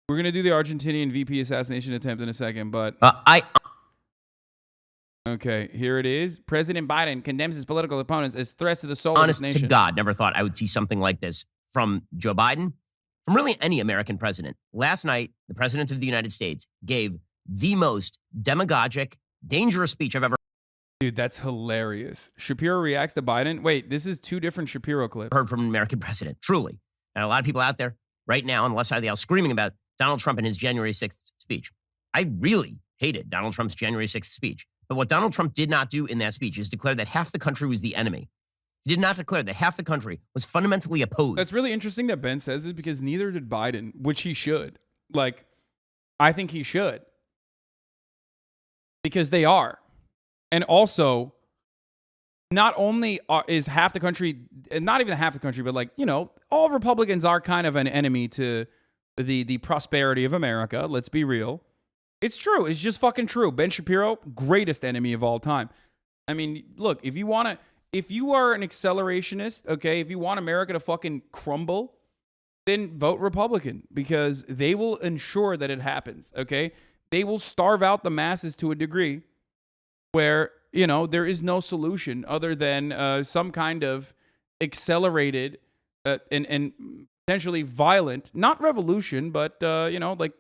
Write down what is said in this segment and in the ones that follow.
We're going to do the Argentinian VP assassination attempt in a second, but... Okay, here it is. President Biden condemns his political opponents as threats to the soul of his nation. Honest to God, never thought I would see something like this from Joe Biden, from really any American president. Last night, the president of the United States gave the most demagogic, dangerous speech I've ever Dude, that's hilarious. Shapiro reacts to Biden. Wait, this is two different Shapiro clips. heard from an American president, truly. And a lot of people out there right now on the left side of the aisle screaming about Donald Trump and his January 6th speech. I really hated Donald Trump's January 6th speech. But what Donald Trump did not do in that speech is declare that half the country was the enemy. He did not declare that half the country was fundamentally opposed. That's really interesting that Ben says this because neither did Biden, which he should. Like, I think he should. Because they are. And also, not only is half the country, and not even half the country, but like, you know, all Republicans are kind of an enemy to the prosperity of America. Let's be real. It's true. It's just fucking true. Ben Shapiro, greatest enemy of all time. I mean, look, if you are an accelerationist, okay, if you want America to fucking crumble, then vote Republican because they will ensure that it happens, okay? They will starve out the masses to a degree where, you know, there is no solution other than some kind of accelerated and potentially violent, not revolution, but, you know, like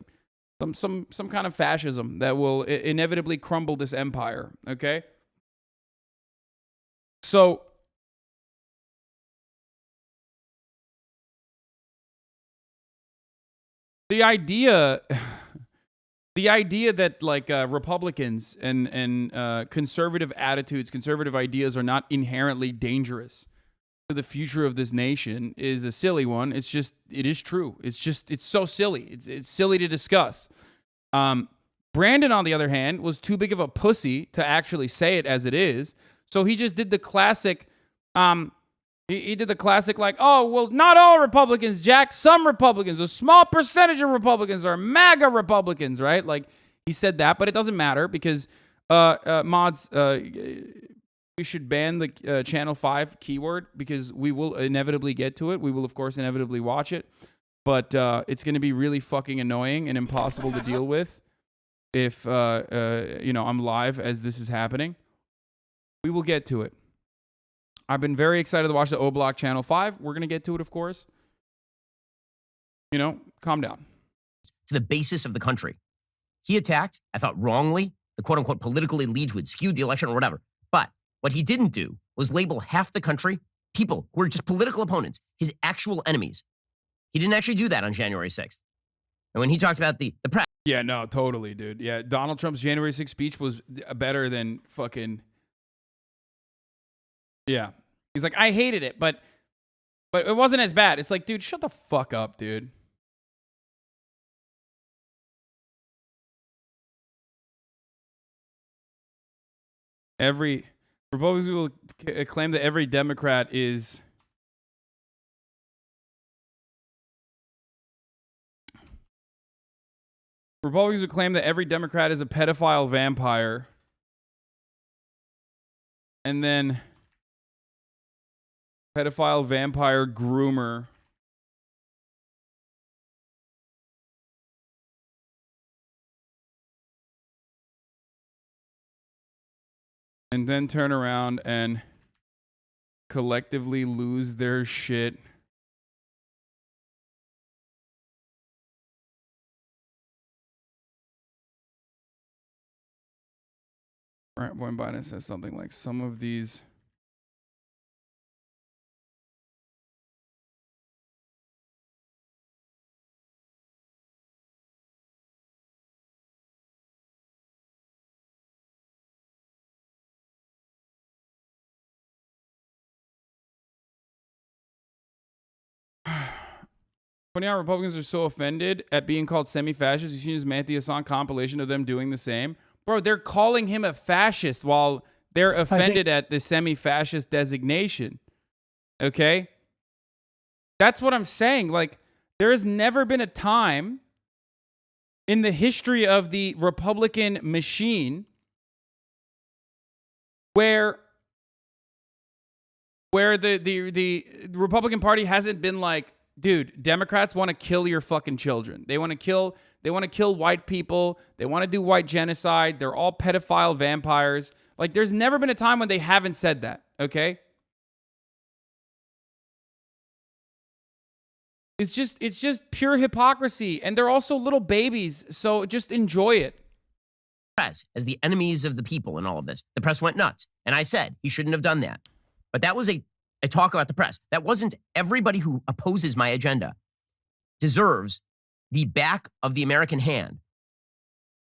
some kind of fascism that will inevitably crumble this empire, okay? So, the idea that like Republicans and conservative attitudes, conservative ideas are not inherently dangerous to the future of this nation is a silly one. It is true. It's so silly. It's silly to discuss. Brandon, on the other hand, was too big of a pussy to actually say it as it is. So he just did the classic, he did the classic like, oh, well, not all Republicans, Jack. Some Republicans, a small percentage of Republicans are MAGA Republicans, right? Like he said that, but it doesn't matter because mods, we should ban the Channel 5 keyword because we will inevitably get to it. We will, of course, inevitably watch it. But it's going to be really fucking annoying and impossible to deal with if, you know, I'm live as this is happening. We will get to it. I've been very excited to watch the O-Block Channel 5. We're going to get to it, of course. You know, calm down. To the basis of the country. He attacked, I thought wrongly, the quote-unquote political elite who had skewed the election or whatever. But what he didn't do was label half the country, people who were just political opponents, his actual enemies. He didn't actually do that on January 6th. And when he talked about the press. Yeah, no, totally, dude. Yeah, Donald Trump's January 6th speech was better than fucking... Yeah. He's like, I hated it, but it wasn't as bad. It's like, dude, shut the fuck up, dude. Republicans will claim that every Democrat is... Republicans will claim that every Democrat is a pedophile vampire. And then... pedophile vampire groomer. And then turn around and collectively lose their shit. Right, when Biden says something like some of these... Funny how Republicans are so offended at being called semi-fascist. You see this Matthew Hassan compilation of them doing the same. Bro, they're calling him a fascist while they're offended at the semi-fascist designation. Okay? That's what I'm saying. Like, there has never been a time in the history of the Republican machine where the Republican Party hasn't been like dude, Democrats want to kill your fucking children. They want to kill white people. They want to do white genocide. They're all pedophile vampires. Like, there's never been a time when they haven't said that, okay? It's just pure hypocrisy. And they're also little babies, so just enjoy it. Press as the enemies of the people in all of this. The press went nuts. And I said he shouldn't have done that. But that was a talk about the press. That wasn't everybody who opposes my agenda deserves the back of the American hand.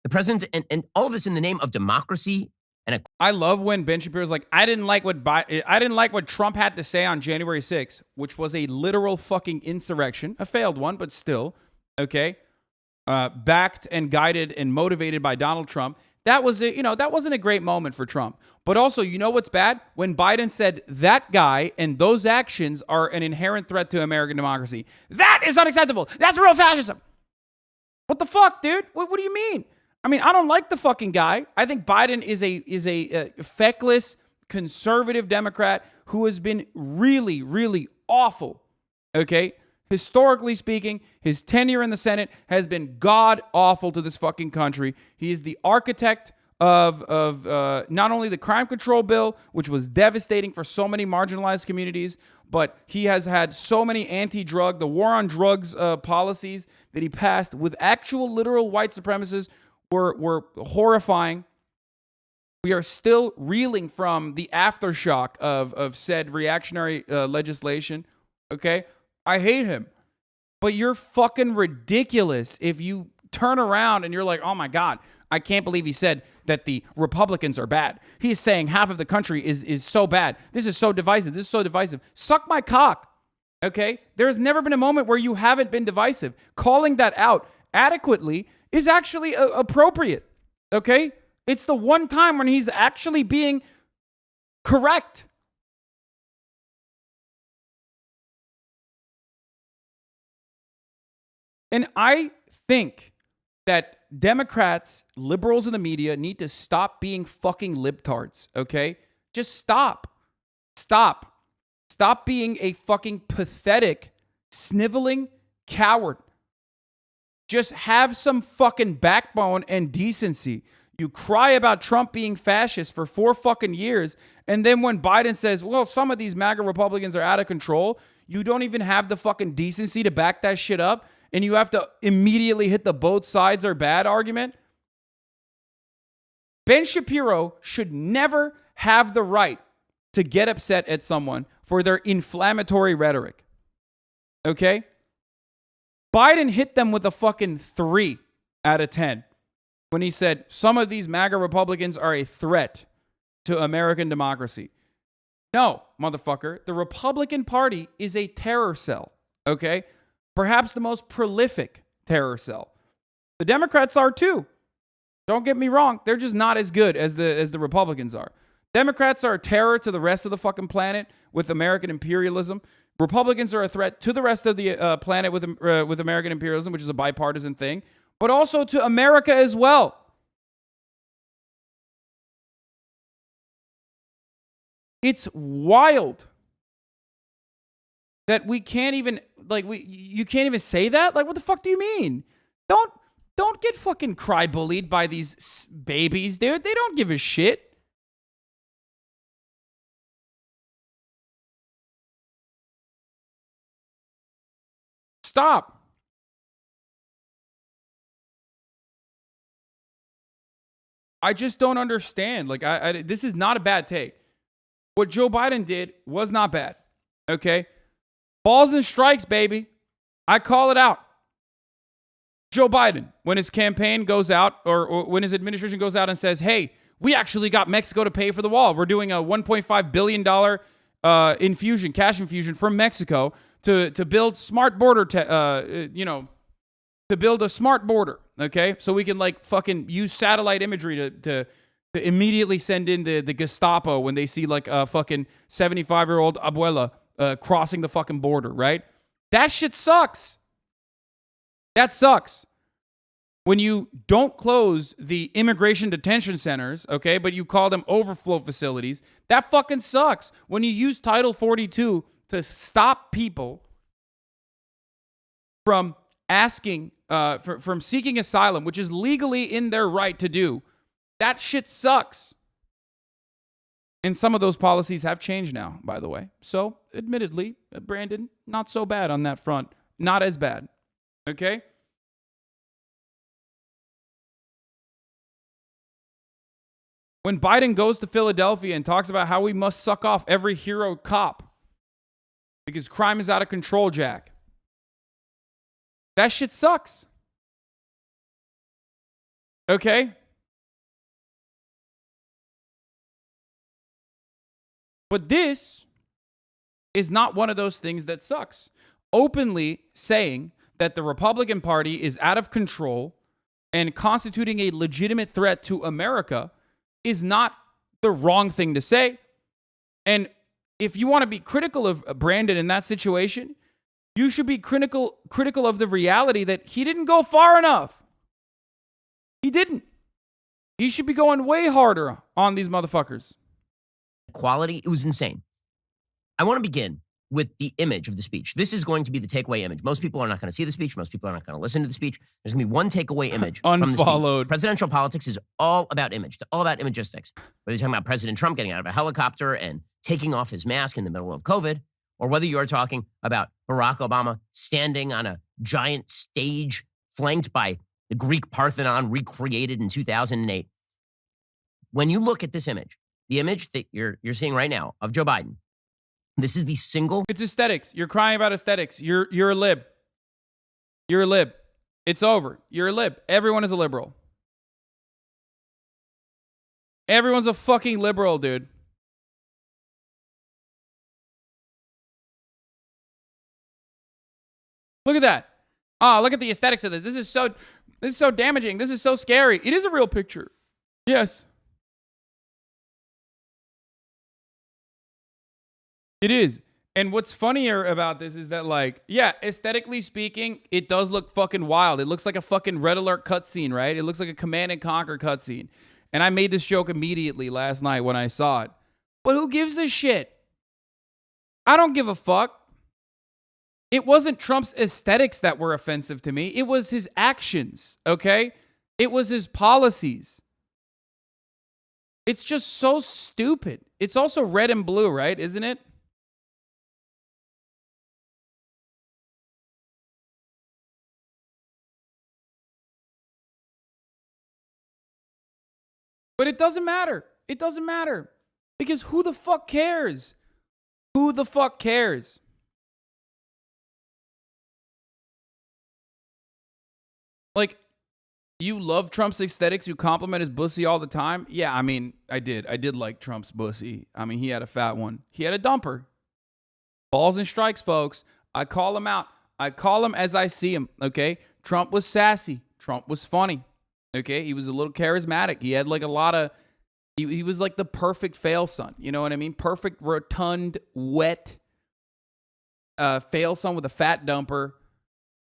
The president and all of this in the name of democracy. And I love when Ben Shapiro's like, I didn't like what Trump had to say on January 6th, which was a literal fucking insurrection, a failed one, but still, okay, backed and guided and motivated by Donald Trump. That wasn't a great moment for Trump. But also, you know what's bad? When Biden said that guy and those actions are an inherent threat to American democracy. That is unacceptable. That's real fascism. What the fuck, dude? What do you mean? I mean, I don't like the fucking guy. I think Biden is a feckless conservative Democrat who has been really, really awful. Okay? Historically speaking, his tenure in the Senate has been god awful to this fucking country. He is the architect of not only the crime control bill, which was devastating for so many marginalized communities, but he has had so many anti-drug, the war on drugs policies that he passed with actual literal white supremacists were horrifying. We are still reeling from the aftershock of said reactionary legislation. Okay? I hate him. But you're fucking ridiculous if you turn around and you're like, oh my God, I can't believe he said that the Republicans are bad. He is saying half of the country is so bad. This is so divisive. This is so divisive. Suck my cock. Okay? There's never been a moment where you haven't been divisive. Calling that out adequately is actually appropriate. Okay? It's the one time when he's actually being correct. And I think that Democrats, liberals in the media need to stop being fucking libtards, okay? Just stop. Stop. Stop being a fucking pathetic, sniveling coward. Just have some fucking backbone and decency. You cry about Trump being fascist for 4 fucking years, and then when Biden says, well, some of these MAGA Republicans are out of control, you don't even have the fucking decency to back that shit up, and you have to immediately hit the both sides are bad argument. Ben Shapiro should never have the right to get upset at someone for their inflammatory rhetoric. Okay? Biden hit them with a fucking 3 out of 10 when he said some of these MAGA Republicans are a threat to American democracy. No, motherfucker. The Republican Party is a terror cell. Okay? Perhaps the most prolific terror cell. The Democrats are too. Don't get me wrong. They're just not as good as the Republicans are. Democrats are a terror to the rest of the fucking planet with American imperialism. Republicans are a threat to the rest of the planet with American imperialism, which is a bipartisan thing, but also to America as well. It's wild that we can't even you can't even say that. Like, what the fuck do you mean? Don't get fucking cry bullied by these babies, dude. They don't give a shit. Stop. I just don't understand. Like, this is not a bad take. What Joe Biden did was not bad. Okay? Balls and strikes, baby. I call it out. Joe Biden, when his campaign goes out or when his administration goes out and says, hey, we actually got Mexico to pay for the wall. We're doing a $1.5 billion infusion, cash infusion from Mexico to build smart border, to build a smart border, okay? So we can like fucking use satellite imagery to immediately send in the Gestapo when they see like a fucking 75-year-old abuela crossing the fucking border, right? That shit sucks. That sucks. When you don't close the immigration detention centers, okay, but you call them overflow facilities, that fucking sucks. When you use Title 42 to stop people from asking, from seeking asylum, which is legally in their right to do. That shit sucks. And some of those policies have changed now, by the way. So, admittedly, Brandon, not so bad on that front. Not as bad. Okay? When Biden goes to Philadelphia and talks about how we must suck off every hero cop because crime is out of control, Jack. That shit sucks. Okay? But this is not one of those things that sucks. Openly saying that the Republican Party is out of control and constituting a legitimate threat to America is not the wrong thing to say. And if you want to be critical of Brandon in that situation, you should be critical of the reality that he didn't go far enough. He didn't. He should be going way harder on these motherfuckers. Quality, it was insane. I want to begin with the image of the speech. This is going to be the takeaway image. Most people are not going to see the speech. Most people are not going to listen to the speech. There's going to be one takeaway image from the speech. Unfollowed. Presidential politics is all about image. It's all about imagistics. Whether you're talking about President Trump getting out of a helicopter and taking off his mask in the middle of COVID, or whether you are talking about Barack Obama standing on a giant stage flanked by the Greek Parthenon recreated in 2008. When you look at this image, the image that you're seeing right now of Joe Biden, this is the single. It's aesthetics. You're crying about aesthetics. You're a lib. You're a lib. It's over. You're a lib. Everyone is a liberal. Everyone's a fucking liberal, dude. Look at that. Oh, look at the aesthetics of this. This is so damaging. This is so scary. It is a real picture. Yes. It is. And what's funnier about this is that, like, yeah, aesthetically speaking, it does look fucking wild. It looks like a fucking Red Alert cutscene, right? It looks like a Command and Conquer cutscene. And I made this joke immediately last night when I saw it. But who gives a shit? I don't give a fuck. It wasn't Trump's aesthetics that were offensive to me. It was his actions, okay? It was his policies. It's just so stupid. It's also red and blue, right? Isn't it? But it doesn't matter. It doesn't matter. Because who the fuck cares? Who the fuck cares? Like, you love Trump's aesthetics. You compliment his bussy all the time. Yeah, I mean, I did. I did like Trump's bussy. I mean, he had a fat one. He had a dumper. Balls and strikes, folks. I call him out. I call him as I see him, okay? Trump was sassy. Trump was funny. Okay, he was a little charismatic. He had like a lot of, he was like the perfect fail son. You know what I mean? Perfect, rotund, wet fail son with a fat dumper.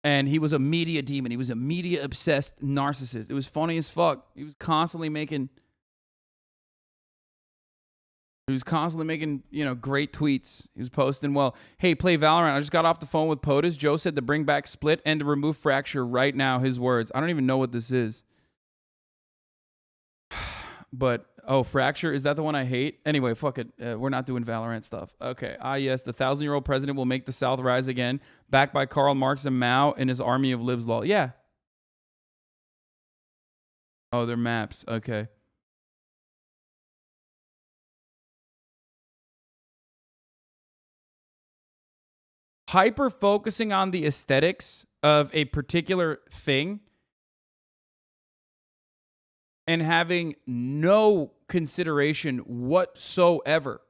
And he was a media demon. He was a media obsessed narcissist. It was funny as fuck. He was constantly making, you know, great tweets. He was posting well. Hey, play Valorant. I just got off the phone with POTUS. Joe said to bring back Split and to remove Fracture right now. His words. I don't even know what this is. But, oh, Fracture, is that the one I hate? Anyway, fuck it. We're not doing Valorant stuff. Okay. Yes, the 1,000-year-old president will make the South rise again, backed by Karl Marx and Mao and his army of libs law. Yeah. Oh, they're maps. Okay. Hyper focusing on the aesthetics of a particular thing and having no consideration whatsoever,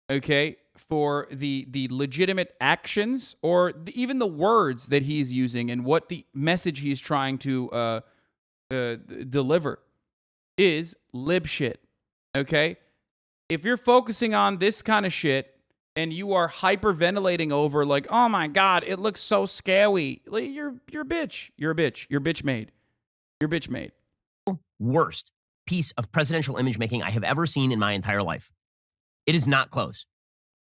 okay, for the legitimate actions or even the words that he's using and what the message he's trying to deliver is lib shit, okay? If you're focusing on this kind of shit and you are hyperventilating over like, oh my God, it looks so scary, like, you're a bitch. You're a bitch. You're bitch made. You're bitch made. Worst piece of presidential image making I have ever seen in my entire life. It is not close.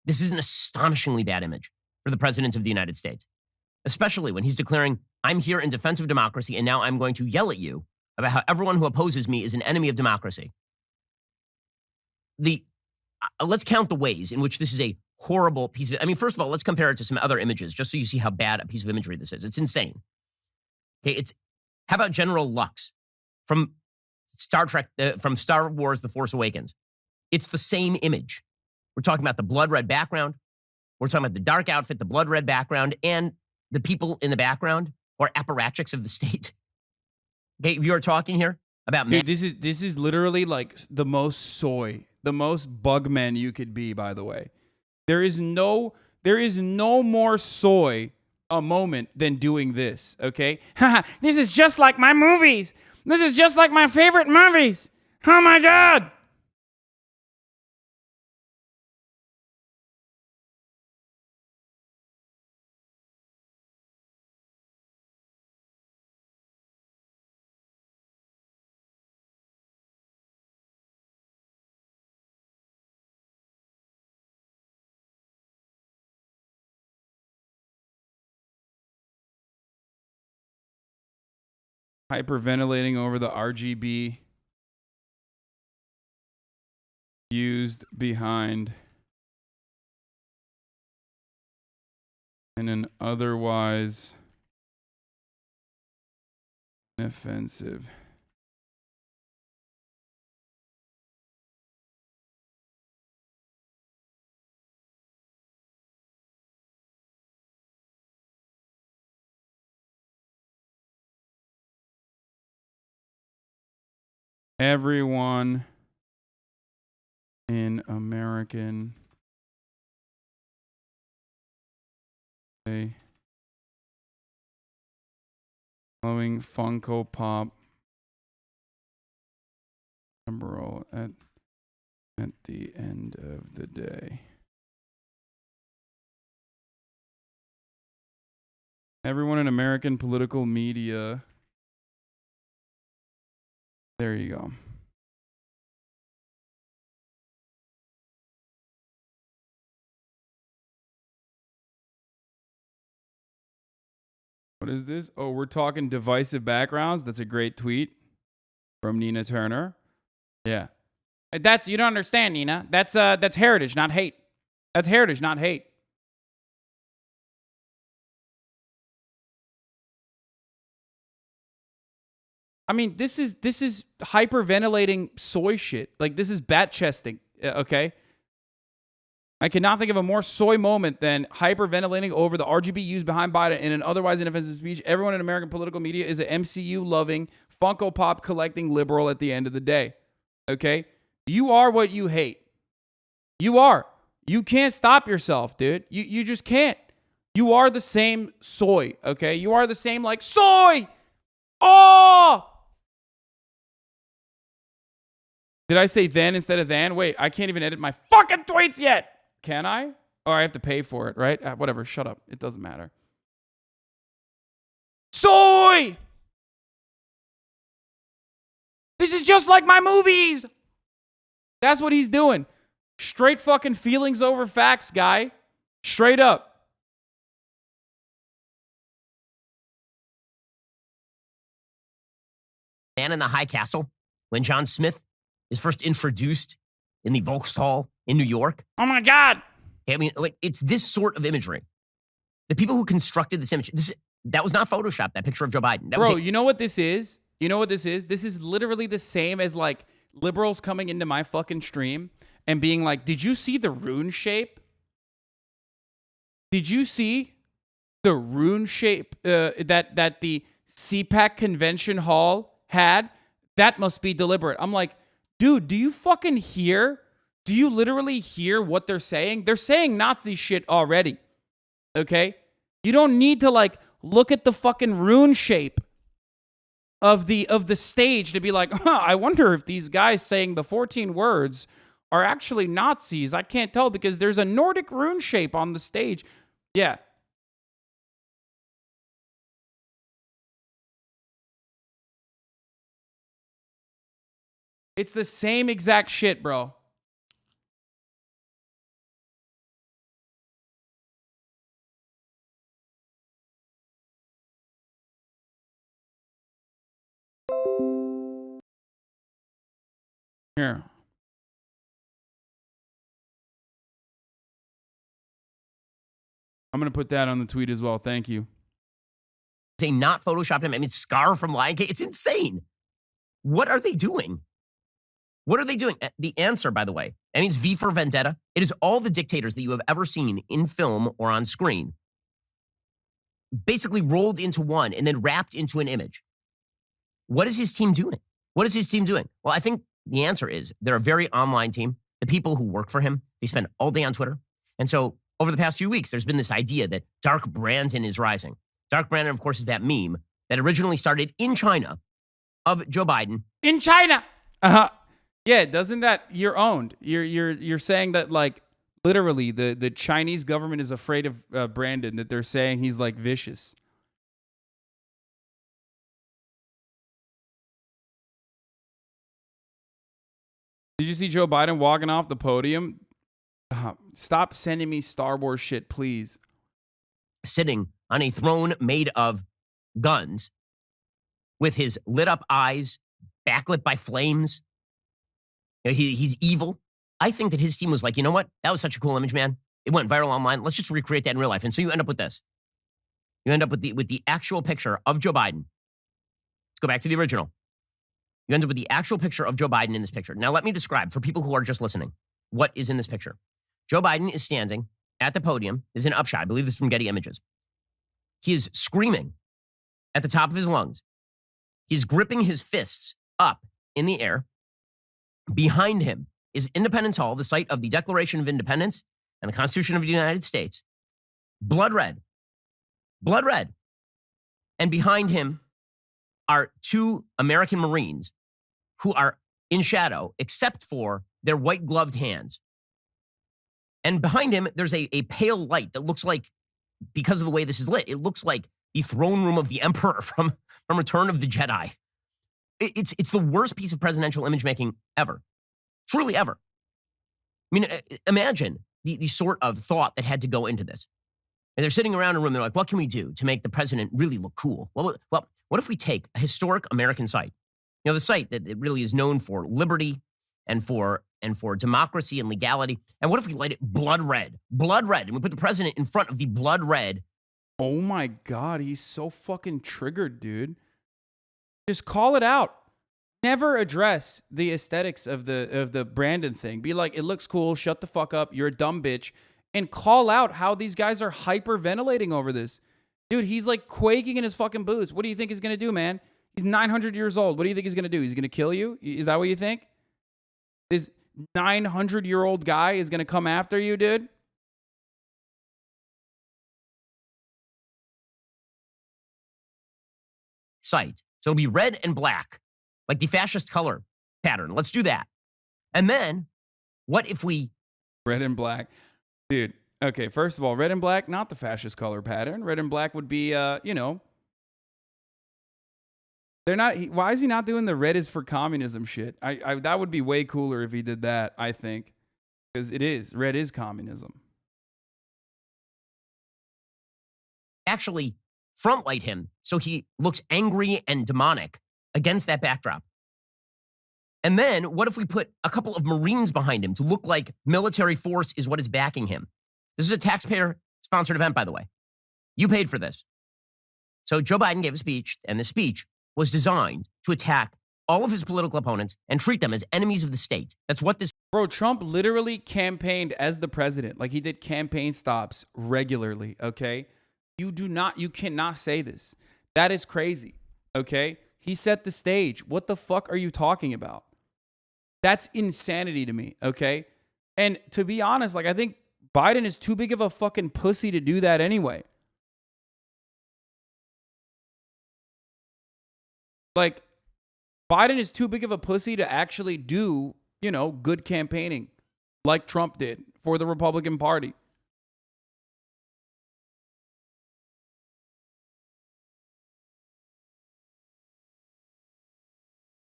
This is an astonishingly bad image for the president of the United States. especially when he's declaring, I'm here in defense of democracy, and now I'm going to yell at you about how everyone who opposes me is an enemy of democracy. Let's count the ways in which this is a horrible piece of, I mean, first of all, let's compare it to some other images, just so you see how bad a piece of imagery this is. It's insane. Okay, how about General Lux from Star Trek, from Star Wars: The Force Awakens? It's the same image. We're talking about the blood red background. We're talking about the dark outfit, the blood red background, and the people in the background are apparatchiks of the state. Okay, you are talking here about dude, this is literally like the most soy, the most bugmen you could be, by the way. There is no more soy a moment than doing this, okay? This is just like my movies. This is just like my favorite movies. Oh my God. Hyperventilating over the RGB used behind in an otherwise inoffensive. Everyone in American following Funko Pop liberal at the end of the day. Everyone in American political media. There you go. What is this? Oh, we're talking divisive backgrounds. That's a great tweet from Nina Turner. Yeah. That's, you don't understand, Nina. That's heritage, not hate. That's heritage, not hate. I mean, this is hyperventilating soy shit. Like, this is bat chesting, okay? I cannot think of a more soy moment than hyperventilating over the RGB used behind Biden in an otherwise inoffensive speech. Everyone in American political media is an MCU-loving, Funko Pop collecting liberal at the end of the day, okay? You are what you hate. You are. You can't stop yourself, dude. You just can't. You are the same soy, okay? You are the same, like, soy! Oh! Did I say then instead of than? Wait, I can't even edit my fucking tweets yet. Can I? Or I have to pay for it, right? Whatever, shut up. It doesn't matter. Soy! This is just like my movies. That's what he's doing. Straight fucking feelings over facts, guy. Straight up. Man in the High Castle, when John Smith is first introduced in the Vauxhall in New York. Oh my God. I mean, like, it's this sort of imagery. The people who constructed this image, that was not Photoshop, that picture of Joe Biden. Bro, you know what this is? You know what this is? This is literally the same as, like, liberals coming into my fucking stream and being like, did you see the rune shape? Did you see the rune shape that the CPAC convention hall had? That must be deliberate. I'm like, dude, do you fucking hear? Do you literally hear what they're saying? They're saying Nazi shit already. Okay? You don't need to, like, look at the fucking rune shape of the stage to be like, I wonder if these guys saying the 14 words are actually Nazis. I can't tell because there's a Nordic rune shape on the stage. Yeah. It's the same exact shit, bro. Here. I'm going to put that on the tweet as well. Thank you. They not photoshopped him. I mean, Scar from Lion King. It's insane. What are they doing? What are they doing? The answer, by the way, that means V for Vendetta. It is all the dictators that you have ever seen in film or on screen basically rolled into one and then wrapped into an image. What is his team doing? What is his team doing? Well, I think the answer is they're a very online team. The people who work for him, they spend all day on Twitter. And so over the past few weeks, there's been this idea that Dark Brandon is rising. Dark Brandon, of course, is that meme that originally started in China of Joe Biden. In China. Yeah, doesn't that, you're owned. You're saying that, like, literally the Chinese government is afraid of Brandon, that they're saying he's like vicious. Did you see Joe Biden walking off the podium? Stop sending me Star Wars shit, please. Sitting on a throne made of guns with his lit up eyes, backlit by flames. You know, he's evil. I think that his team was like, you know what? That was such a cool image, man. It went viral online. Let's just recreate that in real life. And so you end up with this. You end up with the actual picture of Joe Biden. Let's go back to the original. You end up with the actual picture of Joe Biden in this picture. Now, let me describe for people who are just listening what is in this picture. Joe Biden is standing at the podium. This is an upshot. I believe this is from Getty Images. He is screaming at the top of his lungs. He's gripping his fists up in the air. Behind him is Independence Hall, the site of the Declaration of Independence and the Constitution of the United States. Blood red. Blood red. And behind him are two American Marines who are in shadow, except for their white-gloved hands. And behind him, there's a pale light that looks like, because of the way this is lit, it looks like the throne room of the Emperor from Return of the Jedi. It's the worst piece of presidential image making ever. Truly ever. I mean, imagine the sort of thought that had to go into this. And they're sitting around a room, they're like, what can we do to make the president really look cool? Well, what if we take a historic American site? You know, the site that really is known for liberty and for democracy and legality. And what if we light it blood red? Blood red. And we put the president in front of the blood red. Oh my God, he's so fucking triggered, dude. Just call it out. Never address the aesthetics of the Brandon thing. Be like, it looks cool. Shut the fuck up. You're a dumb bitch. And call out how these guys are hyperventilating over this. Dude, he's like quaking in his fucking boots. What do you think he's going to do, man? He's 900 years old. What do you think he's going to do? He's going to kill you? Is that what you think? This 900-year-old guy is going to come after you, dude? Site. So it'll be red and black, like the fascist color pattern. Let's do that. And then what if we... Red and black. Dude, okay, first of all, red and black, not the fascist color pattern. Red and black would be, you know... They're not... why is he not doing the red is for communism shit? That would be way cooler if he did that, I think. Because it is. Red is communism. Actually front light him so he looks angry and demonic against that backdrop. And then what if we put a couple of Marines behind him to look like military force is what is backing him? This is a taxpayer-sponsored event, by the way. You paid for this. So Joe Biden gave a speech, and the speech was designed to attack all of his political opponents and treat them as enemies of the state. That's what this... Bro, Trump literally campaigned as the president. Like, he did campaign stops regularly, okay? You cannot say this. That is crazy, okay? He set the stage. What the fuck are you talking about? That's insanity to me, okay? And to be honest, like, I think Biden is too big of a fucking pussy to do that anyway. Like, Biden is too big of a pussy to actually do, you know, good campaigning like Trump did for the Republican Party.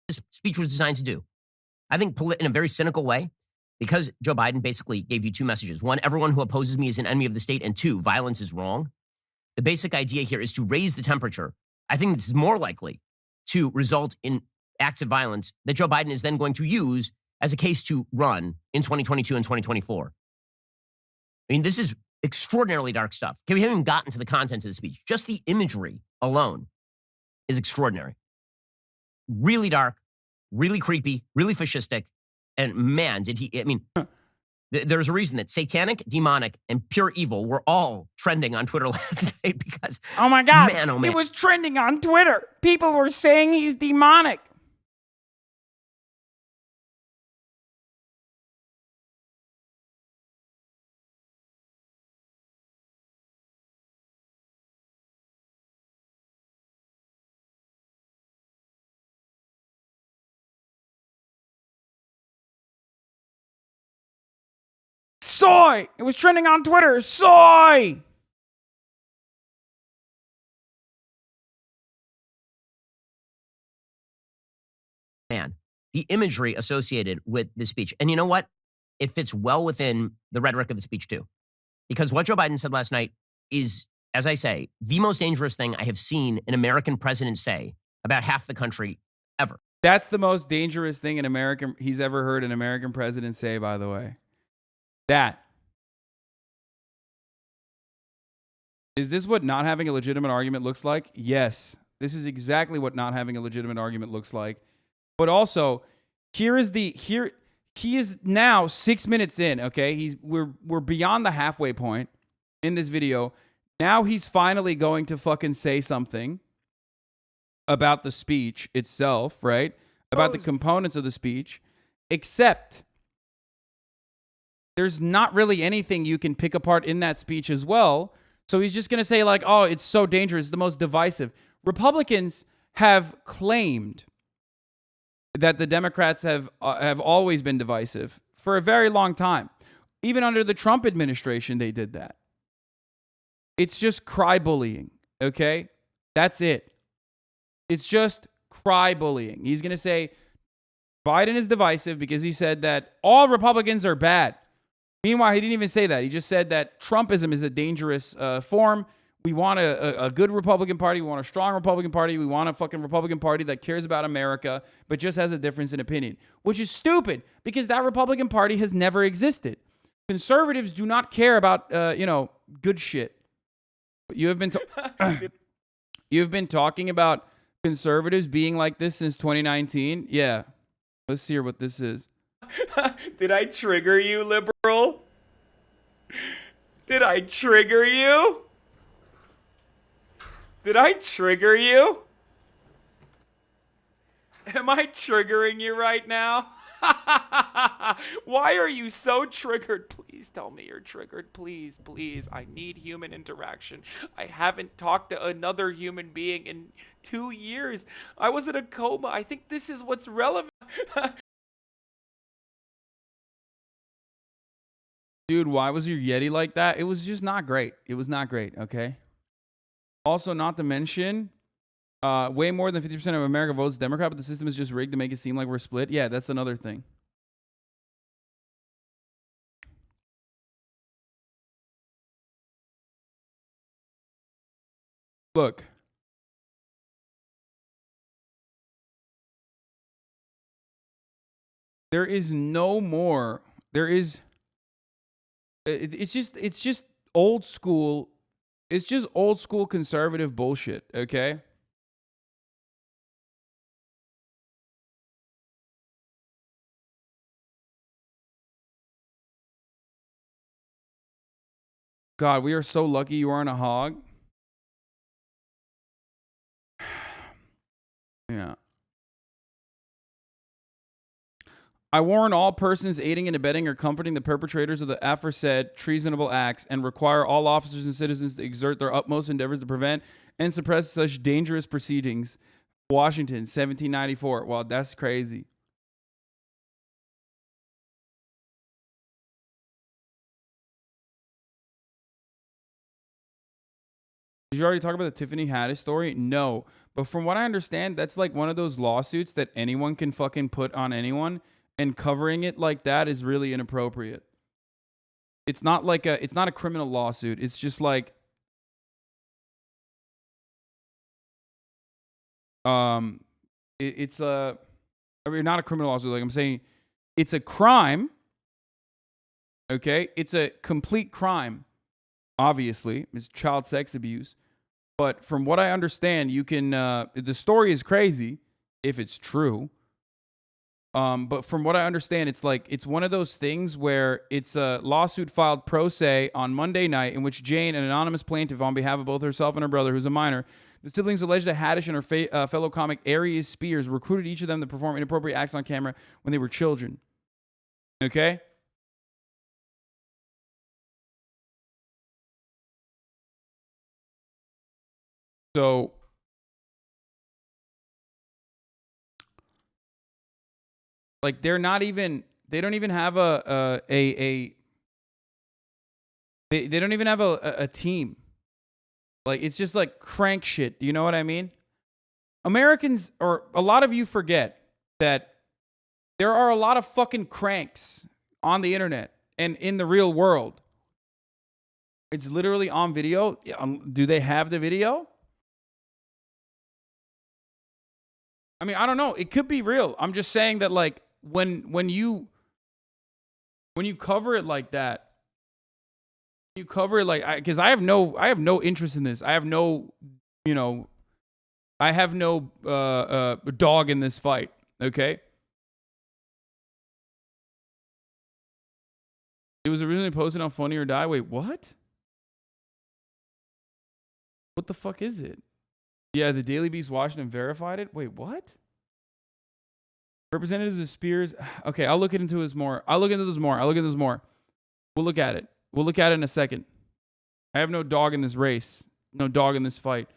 This speech was designed to do. I think in a very cynical way, because Joe Biden basically gave you two messages. One, everyone who opposes me is an enemy of the state. And two, violence is wrong. The basic idea here is to raise the temperature. I think this is more likely to result in acts of violence that Joe Biden is then going to use as a case to run in 2022 and 2024. I mean, this is extraordinarily dark stuff. Okay, we haven't even gotten to the content of the speech. Just the imagery alone is extraordinary. Really dark, really creepy, really fascistic. And man, did he, I mean, there's a reason that satanic, demonic, and pure evil were all trending on Twitter last night because, oh my God, man, oh man. it was trending on Twitter. People were saying he's demonic. Soy! It was trending on Twitter. Soy! Man, the imagery associated with the speech. And you know what? It fits well within the rhetoric of the speech, too. Because what Joe Biden said last night is, as I say, the most dangerous thing I have seen an American president say about half the country ever. That's the most dangerous thing he's ever heard an American president say, by the way. That. Is this what not having a legitimate argument looks like? Yes. This is exactly what not having a legitimate argument looks like. But also, he is now 6 minutes in, okay? We're beyond the halfway point in this video. Now he's finally going to fucking say something about the speech itself, right? About the components of the speech, except there's not really anything you can pick apart in that speech as well. So he's just going to say like, oh, it's so dangerous, it's the most divisive. Republicans have claimed that the Democrats have always been divisive for a very long time. Even under the Trump administration, they did that. It's just cry bullying, okay? That's it. It's just cry bullying. He's going to say Biden is divisive because he said that all Republicans are bad. Meanwhile, he didn't even say that. He just said that Trumpism is a dangerous form. We want a good Republican Party. We want a strong Republican Party. We want a fucking Republican Party that cares about America, but just has a difference in opinion, which is stupid because that Republican Party has never existed. Conservatives do not care about, good shit. You have been you've been talking about conservatives being like this since 2019. Yeah. Let's hear what this is. Did I trigger you, liberal? Did I trigger you? Did I trigger you? Am I triggering you right now? Why are you so triggered? Please tell me you're triggered. Please, please. I need human interaction. I haven't talked to another human being in 2 years. I was in a coma. I think this is what's relevant. Dude, why was your Yeti like that? It was just not great. It was not great, okay? Also, not to mention, way more than 50% of America votes Democrat, but the system is just rigged to make it seem like we're split. Yeah, that's another thing. Look. There is no more. There is... It's just old school. It's just old school conservative bullshit, okay? God, we are so lucky you aren't a hog. Yeah. I warn all persons aiding and abetting or comforting the perpetrators of the aforesaid treasonable acts and require all officers and citizens to exert their utmost endeavors to prevent and suppress such dangerous proceedings. Washington, 1794. Wow, that's crazy. Did you already talk about the Tiffany Haddish story? No. But from what I understand, that's like one of those lawsuits that anyone can fucking put on anyone. And covering it like that is really inappropriate. It's not a criminal lawsuit. It's just like, it's not a criminal lawsuit. Like I'm saying, It's a crime. Okay? It's a complete crime. Obviously, it's child sex abuse. But from what I understand, you can, the story is crazy if it's true. But from what I understand, it's like, it's one of those things where it's a lawsuit filed pro se on Monday night in which Jane, an anonymous plaintiff on behalf of both herself and her brother, who's a minor, the siblings allege that Haddish and her fellow comic Arius Spears recruited each of them to perform inappropriate acts on camera when they were children. Okay? So, like, they don't even have they don't even have a team. Like, it's just like crank shit. Do you know what I mean? Americans, or a lot of you forget that there are a lot of fucking cranks on the internet and in the real world. It's literally on video. Do they have the video? I mean, I don't know. It could be real. I'm just saying that, like, when you cover it like that, you cover it like, because I have no interest in this. I have no dog in this fight. Okay. It was originally posted on Funny or Die. Wait, what? What the fuck is it? Yeah, the Daily Beast Washington verified it. Wait, what? Representatives of Spears. Okay, I'll look into this more. We'll look at it. We'll look at it in a second. I have no dog in this race. No dog in this fight.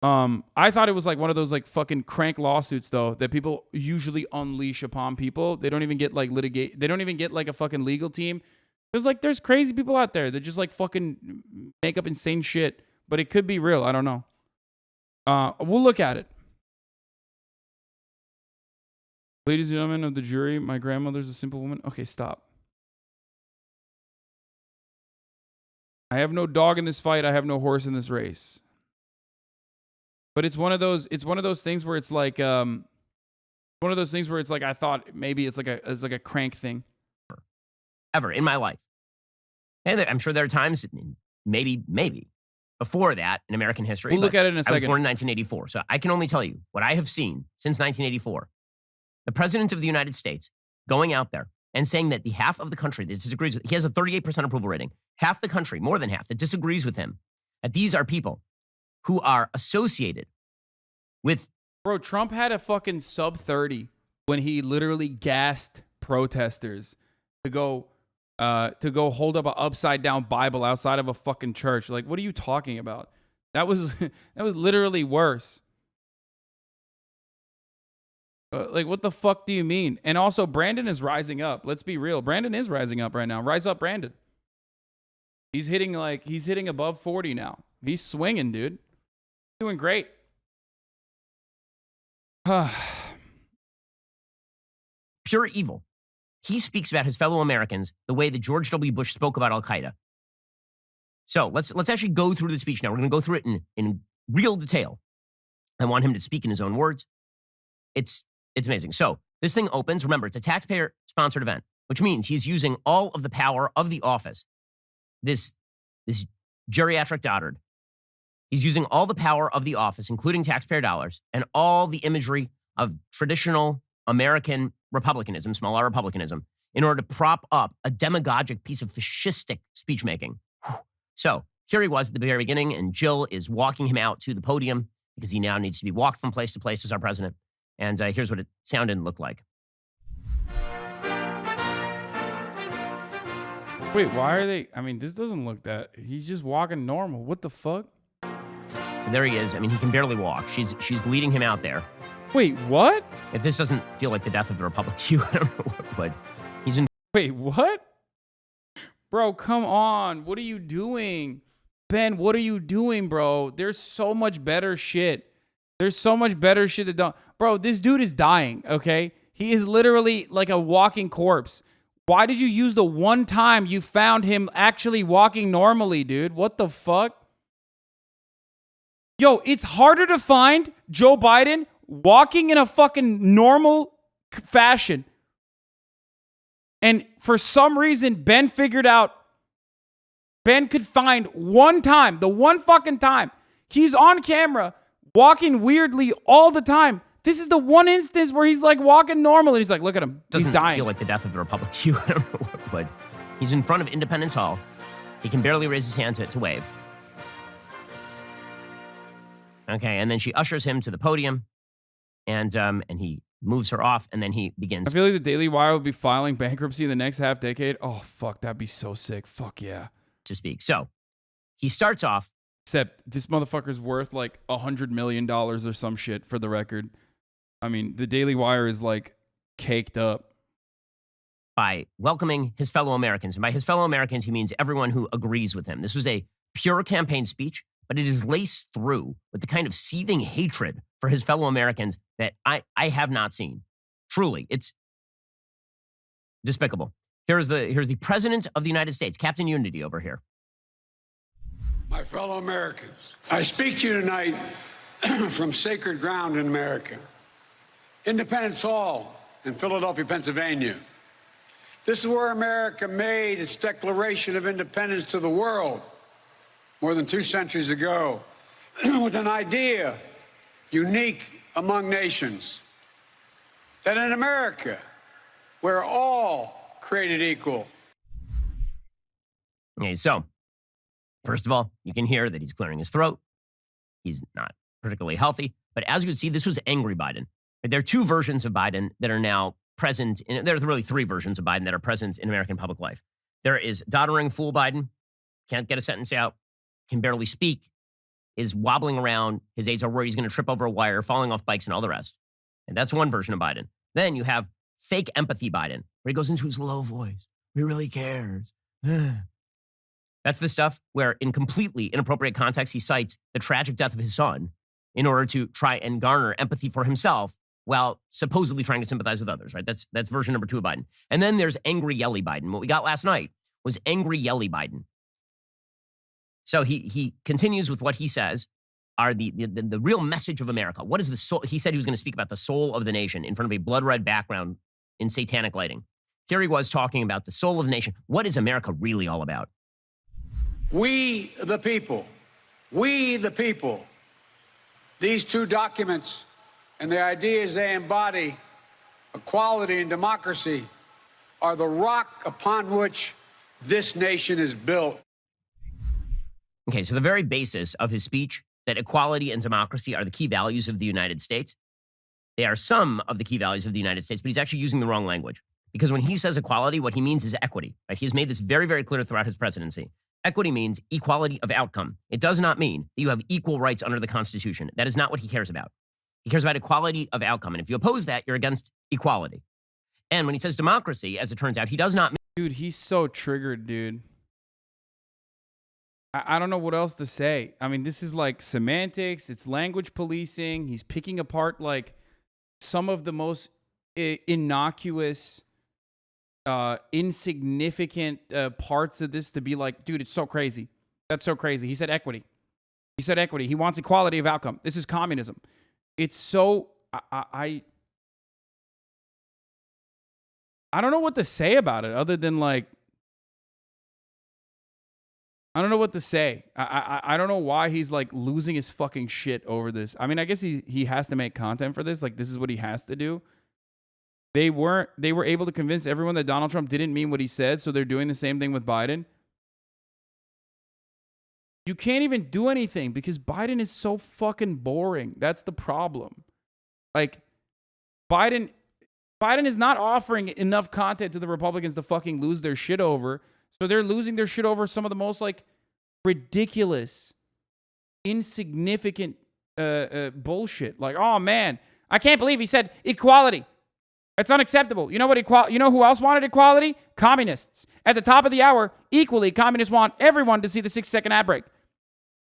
I thought it was like one of those like fucking crank lawsuits though that people usually unleash upon people. They don't even get like litigate. They don't even get like a fucking legal team. There's crazy people out there that just like fucking make up insane shit. But it could be real. I don't know. We'll look at it. Ladies and gentlemen of the jury, my grandmother's a simple woman. Okay, stop. I have no dog in this fight. I have no horse in this race. But it's one of those things where it's like I thought maybe it's like a crank thing. Ever in my life. And I'm sure there are times, maybe before that in American history. We'll look at it in a second. I was born in 1984, so I can only tell you what I have seen since 1984. The President of the United States going out there and saying that the half of the country that disagrees with, he has a 38% approval rating, half the country, more than half, that disagrees with him, that these are people who are associated with... Bro, Trump had a fucking sub 30 when he literally gassed protesters to go hold up an upside down Bible outside of a fucking church. Like, what are you talking about? That was literally worse. Like, what the fuck do you mean? And also, Brandon is rising up. Let's be real. Brandon is rising up right now. Rise up, Brandon. He's hitting above 40 now. He's swinging, dude. Doing great. Pure evil. He speaks about his fellow Americans the way that George W. Bush spoke about Al-Qaeda. So let's actually go through the speech now. We're going to go through it in real detail. I want him to speak in his own words. It's amazing. So this thing opens. Remember, it's a taxpayer-sponsored event, which means he's using all of the power of the office. This geriatric dotard. He's using all the power of the office, including taxpayer dollars, and all the imagery of traditional American republicanism, small r republicanism, in order to prop up a demagogic piece of fascistic speech-making. So here he was at the very beginning, and Jill is walking him out to the podium because he now needs to be walked from place to place as our president. And here's what it sounded and looked like. Wait, why are they? I mean, this doesn't look that. He's just walking normal. What the fuck? So there he is. I mean, he can barely walk. She's leading him out there. Wait, what? If this doesn't feel like the death of the Republic to you, I don't know what would. He's in. Wait, what? Bro, come on. What are you doing? Ben, what are you doing, bro? There's so much better shit. There's so much better shit that don't. Bro, this dude is dying, okay? He is literally like a walking corpse. Why did you use the one time you found him actually walking normally, dude? What the fuck? Yo, it's harder to find Joe Biden walking in a fucking normal fashion. And for some reason, Ben could find one time, the one fucking time, he's on camera walking weirdly all the time. This is the one instance where he's like walking normal and he's like, look at him. Doesn't he's dying. feel like the death of the Republic to you. I don't know what would. He's in front of Independence Hall. He can barely raise his hand to wave. Okay, and then she ushers him to the podium, and he moves her off, and then he begins. I feel like the Daily Wire will be filing bankruptcy in the next half decade. Oh, fuck, that'd be so sick. Fuck yeah. To speak. So he starts off. Except this motherfucker's worth like $100 million or some shit, for the record. I mean, the Daily Wire is like caked up. By welcoming his fellow Americans. And by his fellow Americans, he means everyone who agrees with him. This was a pure campaign speech, but it is laced through with the kind of seething hatred for his fellow Americans that I have not seen. Truly, it's despicable. Here's the President of the United States, Captain Unity over here. My fellow Americans, I speak to you tonight from sacred ground in America. Independence Hall in Philadelphia, Pennsylvania. This is where America made its declaration of independence to the world more than 2 centuries ago with an idea unique among nations, that in America, we're all created equal. Okay, so first of all, you can hear that he's clearing his throat. He's not particularly healthy. But as you can see, this was angry Biden. There are two versions of Biden that are now present. There are really three versions of Biden that are present in American public life. There is doddering fool Biden, can't get a sentence out, can barely speak, is wobbling around. His aides are worried he's going to trip over a wire, falling off bikes, and all the rest. And that's one version of Biden. Then you have fake empathy Biden, where he goes into his low voice. He really cares. That's the stuff where, in completely inappropriate context, he cites the tragic death of his son in order to try and garner empathy for himself while supposedly trying to sympathize with others, right? That's version number 2 of Biden. And then there's angry, yelly Biden. What we got last night was angry, yelly Biden. So he continues with what he says are the real message of America. What is the soul? He said he was going to speak about the soul of the nation in front of a blood red background in satanic lighting. Here he was talking about the soul of the nation. What is America really all about? We the people. We the people. These two documents and the ideas they embody, equality and democracy, are the rock upon which this nation is built. Okay, so the very basis of his speech, that equality and democracy are the key values of the United States. They are some of the key values of the United States, but he's actually using the wrong language. Because when he says equality, what he means is equity. Right? He has made this very, very clear throughout his presidency. Equity means equality of outcome. It does not mean that you have equal rights under the Constitution. That is not what he cares about. He cares about equality of outcome. And if you oppose that, you're against equality. And when he says democracy, as it turns out, he does not mean... Dude, he's so triggered, dude. I don't know what else to say. I mean, this is like semantics. It's language policing. He's picking apart like some of the most innocuous, insignificant parts of this to be like, dude, it's so crazy. That's so crazy. He said equity. He said equity. He wants equality of outcome. This is communism. It's so... I don't know what to say about it other than like, I don't know what to say. I don't know why he's like losing his fucking shit over this. I mean, I guess he has to make content for this. Like, this is what he has to do. They were able to convince everyone that Donald Trump didn't mean what he said, so they're doing the same thing with Biden. You can't even do anything because Biden is so fucking boring. That's the problem. Like, Biden is not offering enough content to the Republicans to fucking lose their shit over. So they're losing their shit over some of the most like ridiculous, insignificant bullshit. Like, oh man, I can't believe he said equality. It's unacceptable. You know what? You know who else wanted equality? Communists. At the top of the hour, equally, communists want everyone to see the 6-second ad break.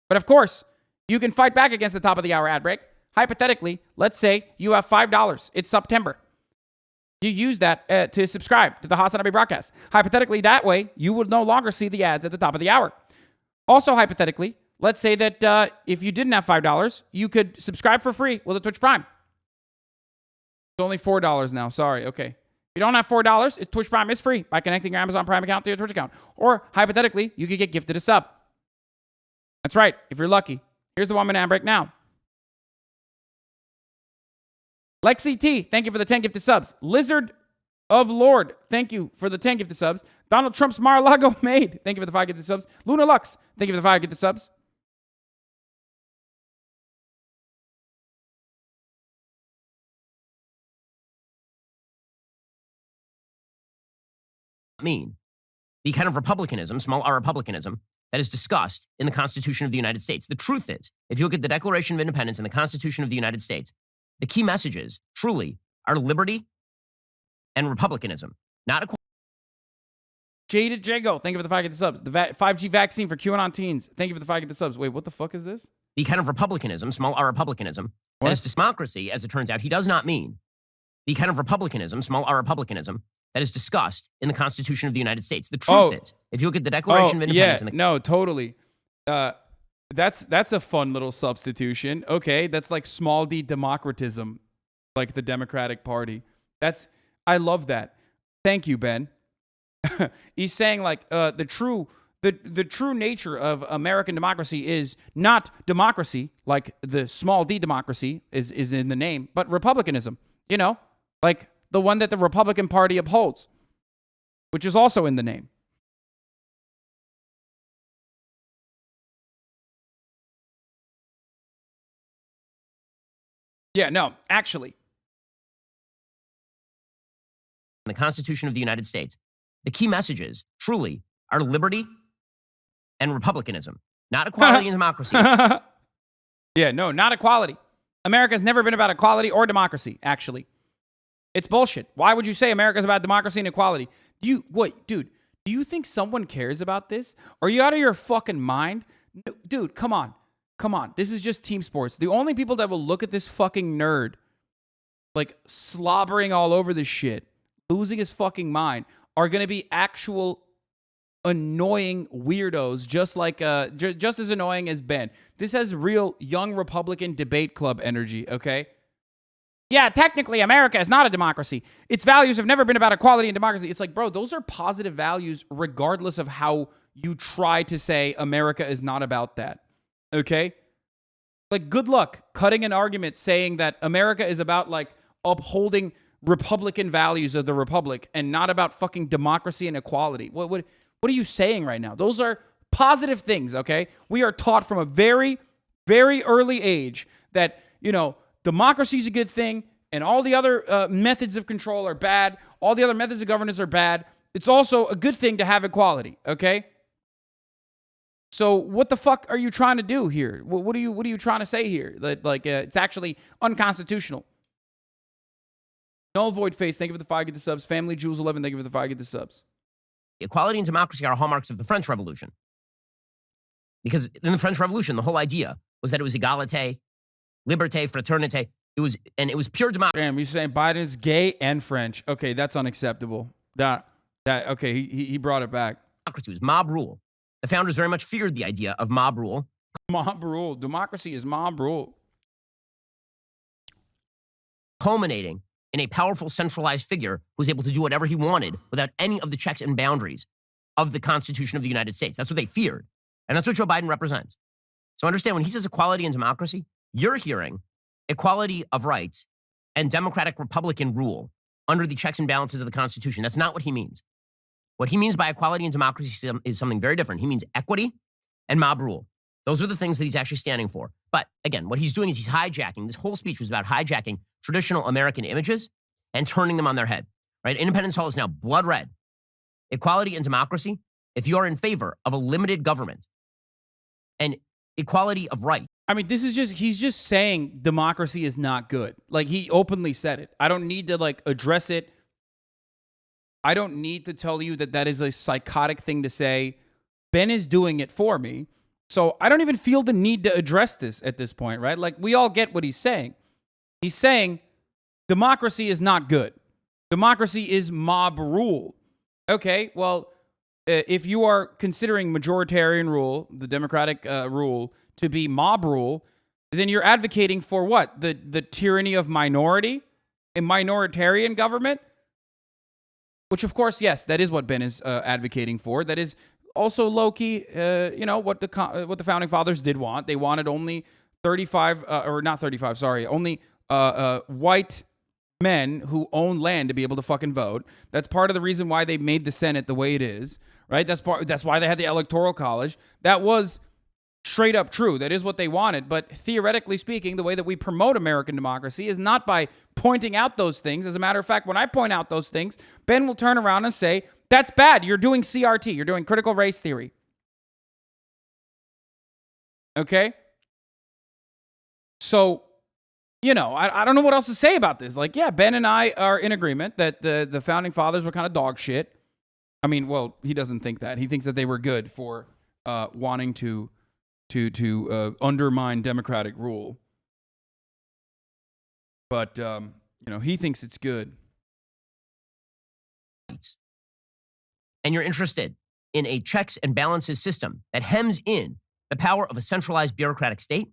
But of course, you can fight back against the top of the hour ad break. Hypothetically, let's say you have $5. It's September. You use that to subscribe to the HasanAbi broadcast. Hypothetically, that way, you would no longer see the ads at the top of the hour. Also, hypothetically, let's say that if you didn't have $5, you could subscribe for free with a Twitch Prime. It's only $4 now. Sorry. Okay. If you don't have $4, it's Twitch Prime is free by connecting your Amazon Prime account to your Twitch account. Or, hypothetically, you could get gifted a sub. That's right, if you're lucky. Here's the 1 minute ad break now. Lexi T, thank you for the 10 gifted subs. Lizard of Lord, thank you for the 10 gifted subs. Donald Trump's Mar-a-Lago made, thank you for the 5 gifted subs. Luna Lux, thank you for the 5 gifted subs. Mean the kind of republicanism, small r republicanism, that is discussed in the Constitution of the United States. The truth is, if you look at the Declaration of Independence and the Constitution of the United States, the key messages truly are liberty and republicanism, not equality. Jaded Jago, thank you for the 5 gifted subs. The 5G vaccine for QAnon teens, thank you for the 5 gifted subs. Wait, what the fuck is this? The kind of republicanism, small r republicanism, that is democracy, as it turns out, he does not mean the kind of republicanism, small r republicanism, that is discussed in the Constitution of the United States. The truth is, if you look at the Declaration of Independence... No, totally. That's a fun little substitution. Okay, that's like small d democratism, like the Democratic Party. I love that. Thank you, Ben. He's saying like the true nature of American democracy is not democracy, like the small d democracy is in the name, but republicanism. You know, like the one that the Republican Party upholds, which is also in the name. Yeah, no, actually. The Constitution of the United States, the key messages truly are liberty and republicanism, not equality and democracy. Yeah, no, not equality. America's never been about equality or democracy, actually. It's bullshit. Why would you say America's about democracy and equality? Do you think someone cares about this? Are you out of your fucking mind? No, dude, come on. Come on. This is just team sports. The only people that will look at this fucking nerd, like slobbering all over this shit, losing his fucking mind, are going to be actual annoying weirdos, just like just as annoying as Ben. This has real young Republican debate club energy, okay? Yeah, technically, America is not a democracy. Its values have never been about equality and democracy. It's like, bro, those are positive values regardless of how you try to say America is not about that, okay? Like, good luck cutting an argument saying that America is about, like, upholding Republican values of the Republic and not about fucking democracy and equality. What are you saying right now? Those are positive things, okay? We are taught from a very, very early age that, you know, democracy is a good thing, and all the other methods of control are bad. All the other methods of governance are bad. It's also a good thing to have equality, okay? So what the fuck are you trying to do here? What are you trying to say here? Like it's actually unconstitutional. Null Void Face, thank you for the 5 get the subs. Family Jules 11, thank you for the 5 get the subs. Equality and democracy are hallmarks of the French Revolution. Because in the French Revolution, the whole idea was that it was egalite, liberté, fraternité. It was pure democracy. Damn, you're saying Biden's gay and French. Okay, that's unacceptable. Okay, he brought it back. Democracy was mob rule. The founders very much feared the idea of mob rule. Mob rule. Democracy is mob rule. Culminating in a powerful centralized figure who was able to do whatever he wanted without any of the checks and boundaries of the Constitution of the United States. That's what they feared. And that's what Joe Biden represents. So understand, when he says equality and democracy, you're hearing equality of rights and democratic Republican rule under the checks and balances of the Constitution. That's not what he means. What he means by equality and democracy is something very different. He means equity and mob rule. Those are the things that he's actually standing for. But again, what he's doing is he's hijacking. This whole speech was about hijacking traditional American images and turning them on their head, right? Independence Hall is now blood red. Equality and democracy, if you are in favor of a limited government and equality of right. I mean, he's just saying democracy is not good. Like, he openly said it. I don't need to, like, address it. I don't need to tell you that is a psychotic thing to say. Ben is doing it for me. So I don't even feel the need to address this at this point, right? Like, we all get what he's saying. He's saying democracy is not good. Democracy is mob rule. Okay, well, if you are considering majoritarian rule, the democratic rule, to be mob rule, then you're advocating for what? The tyranny of minority? a minoritarian government, which of course, yes, that is what Ben is advocating for. That is also low-key, what the founding fathers did want. They wanted only 35, or not 35, sorry, only white men who own land to be able to fucking vote. That's part of the reason why they made the Senate the way it is, right? That's why they had the Electoral College. That was straight up true. That is what they wanted. But theoretically speaking, the way that we promote American democracy is not by pointing out those things. As a matter of fact, when I point out those things, Ben will turn around and say, that's bad. You're doing CRT. You're doing critical race theory. Okay? So, I don't know what else to say about this. Like, yeah, Ben and I are in agreement that the founding fathers were kind of dog shit. I mean, well, he doesn't think that. He thinks that they were good for wanting to undermine democratic rule. But, he thinks it's good. And you're interested in a checks and balances system that hems in the power of a centralized bureaucratic state.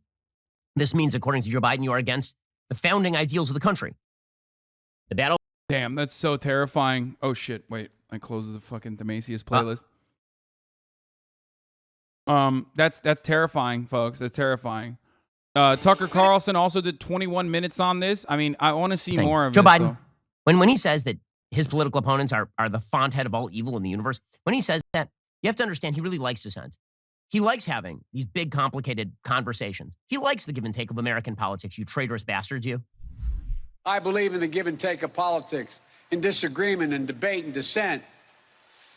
This means, according to Joe Biden, you are against the founding ideals of the country. The battle. Damn, that's so terrifying. Oh, shit. Wait, I closed the fucking Themasius playlist. That's terrifying, folks. That's terrifying. Tucker Carlson also did 21 minutes on this. I mean, I want to see more of Joe this, Biden, though. when he says that his political opponents are the font head of all evil in the universe, when he says that, you have to understand he really likes dissent. He likes having these big, complicated conversations. He likes the give and take of American politics, you traitorous bastards, you. I believe in the give and take of politics, in disagreement and debate and dissent.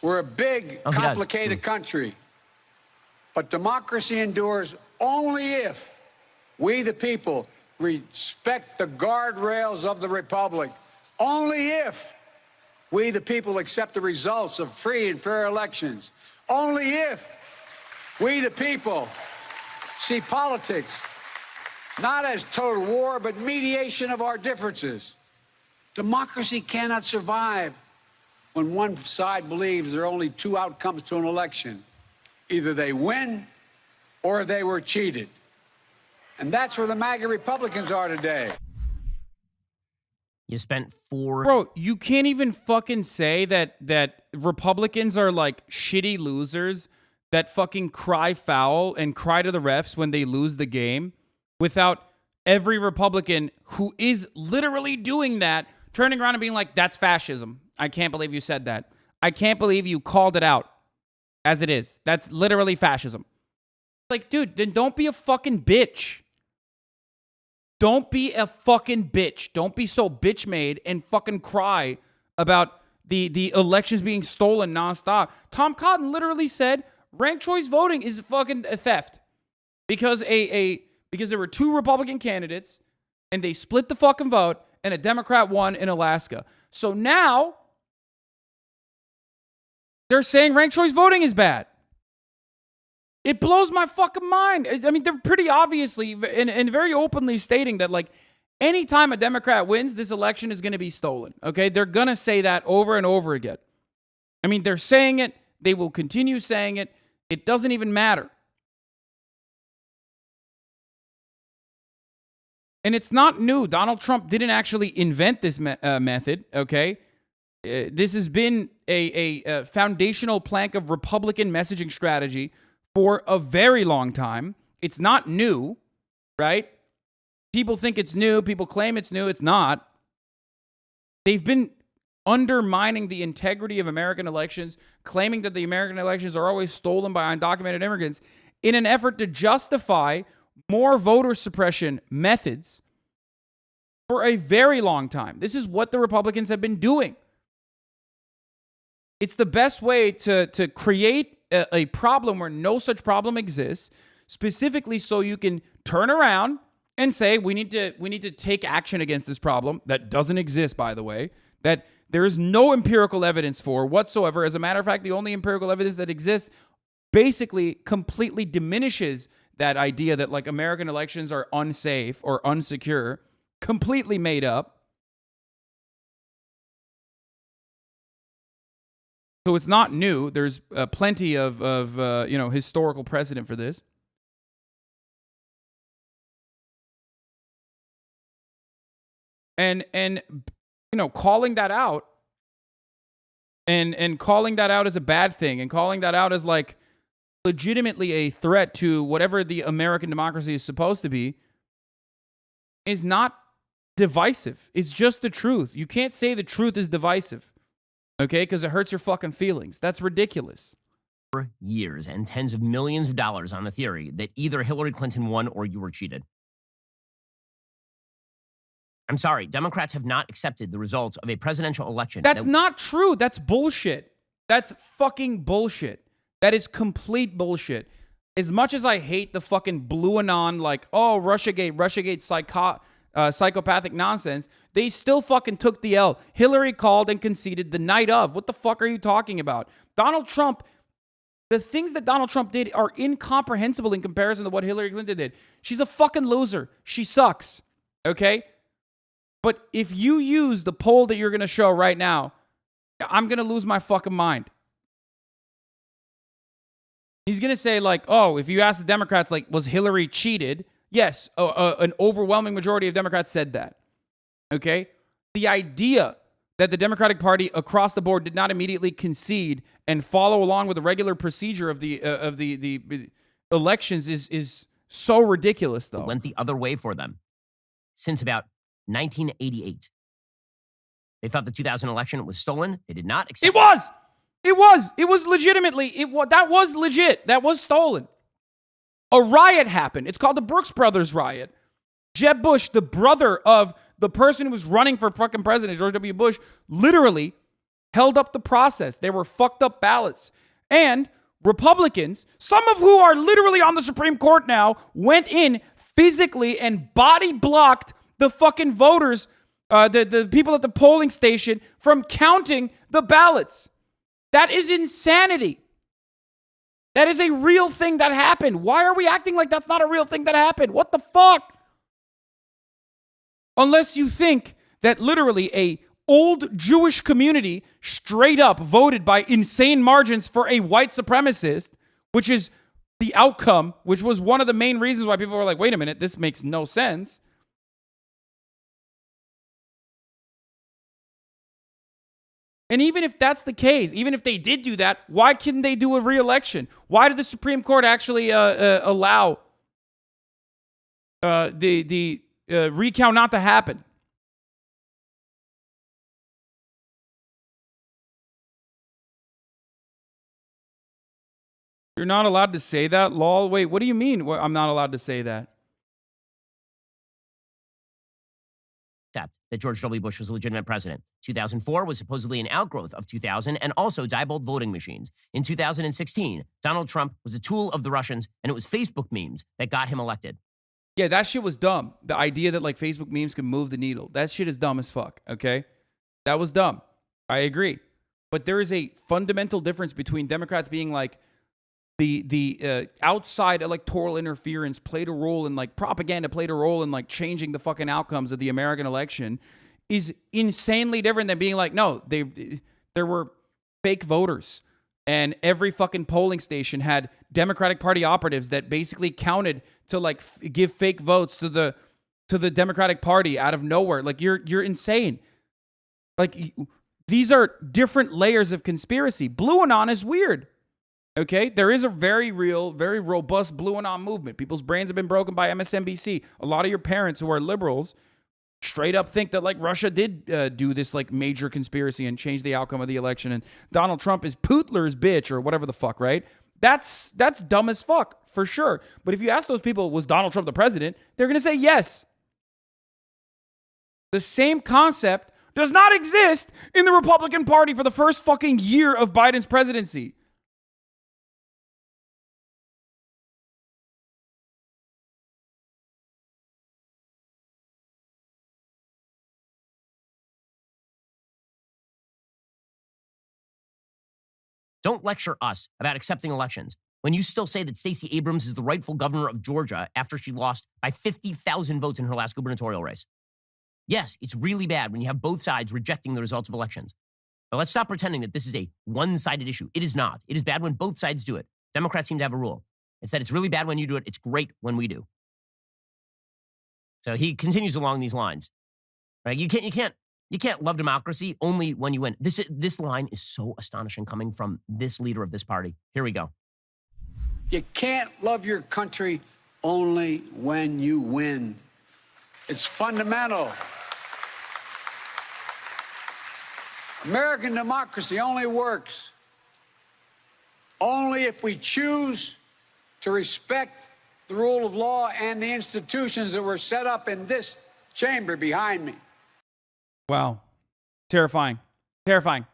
We're a big, complicated country. But democracy endures only if we, the people, respect the guardrails of the republic. Only if we, the people, accept the results of free and fair elections. Only if we, the people, see politics not as total war, but mediation of our differences. Democracy cannot survive when one side believes there are only two outcomes to an election. Either they win or they were cheated. And that's where the MAGA Republicans are today. You spent four... Bro, you can't even fucking say that Republicans are like shitty losers that fucking cry foul and cry to the refs when they lose the game without every Republican who is literally doing that turning around and being like, that's fascism. I can't believe you said that. I can't believe you called it out as it is. That's literally fascism. Like, dude, then don't be a fucking bitch. Don't be a fucking bitch. Don't be so bitch made and fucking cry about the elections being stolen nonstop. Tom Cotton literally said ranked choice voting is fucking a theft because because there were two Republican candidates and they split the fucking vote and a Democrat won in Alaska. So now they're saying ranked choice voting is bad. It blows my fucking mind. I mean, they're pretty obviously and very openly stating that, like, anytime a Democrat wins, this election is going to be stolen. Okay? They're going to say that over and over again. I mean, they're saying it. They will continue saying it. It doesn't even matter. And it's not new. Donald Trump didn't actually invent this method, okay? This has been a foundational plank of Republican messaging strategy for a very long time. It's not new, right? People think it's new. People claim it's new. It's not. They've been undermining the integrity of American elections, claiming that the American elections are always stolen by undocumented immigrants in an effort to justify more voter suppression methods for a very long time. This is what the Republicans have been doing. It's the best way to create a problem where no such problem exists, specifically so you can turn around and say, we need to take action against this problem that doesn't exist, by the way, that there is no empirical evidence for whatsoever. As a matter of fact, the only empirical evidence that exists basically completely diminishes that idea that, like, American elections are unsafe or unsecure, completely made up. So it's not new. There's plenty of historical precedent for this. and you know, calling that out and calling that out as a bad thing and calling that out as like legitimately a threat to whatever the American democracy is supposed to be is not divisive. It's just the truth. You can't say the truth is divisive, okay? Because it hurts your fucking feelings. That's ridiculous. Years and tens of millions of dollars on the theory that either Hillary Clinton won or you were cheated. I'm sorry, Democrats have not accepted the results of a presidential election. That's not true. That's bullshit. That's fucking bullshit. That is complete bullshit. As much as I hate the fucking blue anon, like, oh, Russiagate psychopathic nonsense, they still fucking took the L. Hillary called and conceded the night of. What the fuck are you talking about? Donald Trump, the things that Donald Trump did are incomprehensible in comparison to what Hillary Clinton did. She's a fucking loser. She sucks. Okay? But if you use the poll that you're going to show right now, I'm going to lose my fucking mind. He's going to say, like, oh, if you ask the Democrats, like, was Hillary cheated? Yes, an overwhelming majority of Democrats said that. Okay? The idea that the Democratic Party across the board did not immediately concede and follow along with the regular procedure of the elections is so ridiculous, though. It went the other way for them since about 1988. They thought the 2000 election was stolen. They did not accept it. It was legitimately, that was legit. That was stolen. A riot happened. It's called the Brooks Brothers riot. Jeb Bush, the brother of the person who was running for fucking president, George W. Bush, literally held up the process. They were fucked up ballots. And Republicans, some of who are literally on the Supreme Court now, went in physically and body blocked the fucking voters, the people at the polling station from counting the ballots. That is insanity. That is a real thing that happened. Why are we acting like that's not a real thing that happened? What the fuck? Unless you think that literally a old Jewish community straight up voted by insane margins for a white supremacist, which is the outcome, which was one of the main reasons why people were like, wait a minute, this makes no sense. And even if that's the case, even if they did do that, why couldn't they do a re-election? Why did the Supreme Court actually allow the recount not to happen? You're not allowed to say that, lol? Wait, what do you mean I'm not allowed to say that? That George W. Bush was a legitimate president. 2004 was supposedly an outgrowth of 2000 and also diabolical voting machines. In 2016, Donald Trump was a tool of the Russians, and it was Facebook memes that got him elected. Yeah, that shit was dumb. The idea that like Facebook memes could move the needle. That shit is dumb as fuck, okay? That was dumb. I agree. But there is a fundamental difference between Democrats being like, the outside electoral interference played a role in like propaganda, played a role in like changing the fucking outcomes of the American election is insanely different than being like, no, there were fake voters and every fucking polling station had Democratic Party operatives that basically counted to like give fake votes to the Democratic Party out of nowhere. Like you're insane. Like these are different layers of conspiracy. Blue Anon is weird. Okay, there is a very real, very robust Blue Anon movement. People's brains have been broken by MSNBC. A lot of your parents who are liberals straight up think that like Russia did do this like major conspiracy and change the outcome of the election, and Donald Trump is Putler's bitch or whatever the fuck, right? That's dumb as fuck for sure. But if you ask those people, was Donald Trump the president? They're gonna say yes. The same concept does not exist in the Republican Party for the first fucking year of Biden's presidency. Don't lecture us about accepting elections when you still say that Stacey Abrams is the rightful governor of Georgia after she lost by 50,000 votes in her last gubernatorial race. Yes, it's really bad when you have both sides rejecting the results of elections. But let's stop pretending that this is a one-sided issue. It is not. It is bad when both sides do it. Democrats seem to have a rule. It's that it's really bad when you do it. It's great when we do. So he continues along these lines. right? You can't love democracy only when you win. This line is so astonishing coming from this leader of this party. Here we go. You can't love your country only when you win. It's fundamental. American democracy only works only if we choose to respect the rule of law and the institutions that were set up in this chamber behind me. Wow. Terrifying. Terrifying.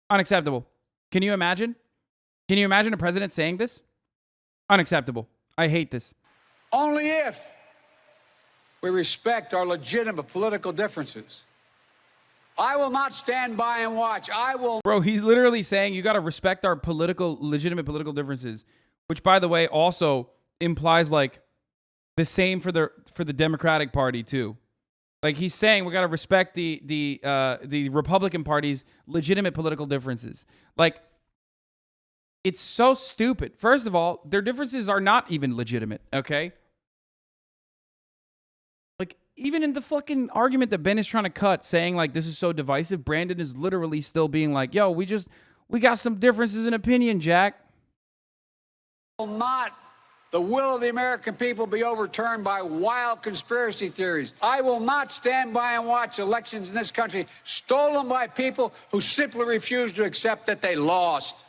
Unacceptable. Can you imagine? Can you imagine a president saying this? Unacceptable. I hate this. Only if we respect our legitimate political differences. I will not stand by and watch. Bro, he's literally saying you got to respect our legitimate political differences, which, by the way, also implies like the same for the Democratic Party too. Like he's saying we got to respect the Republican Party's legitimate political differences. Like, it's so stupid. First of all, their differences are not even legitimate, okay? Like, even in the fucking argument that Ben is trying to cut, saying like this is so divisive, Brandon is literally still being like, yo, we got some differences in opinion, Jack. Will not the will of the American people be overturned by wild conspiracy theories. I will not stand by and watch elections in this country stolen by people who simply refuse to accept that they lost.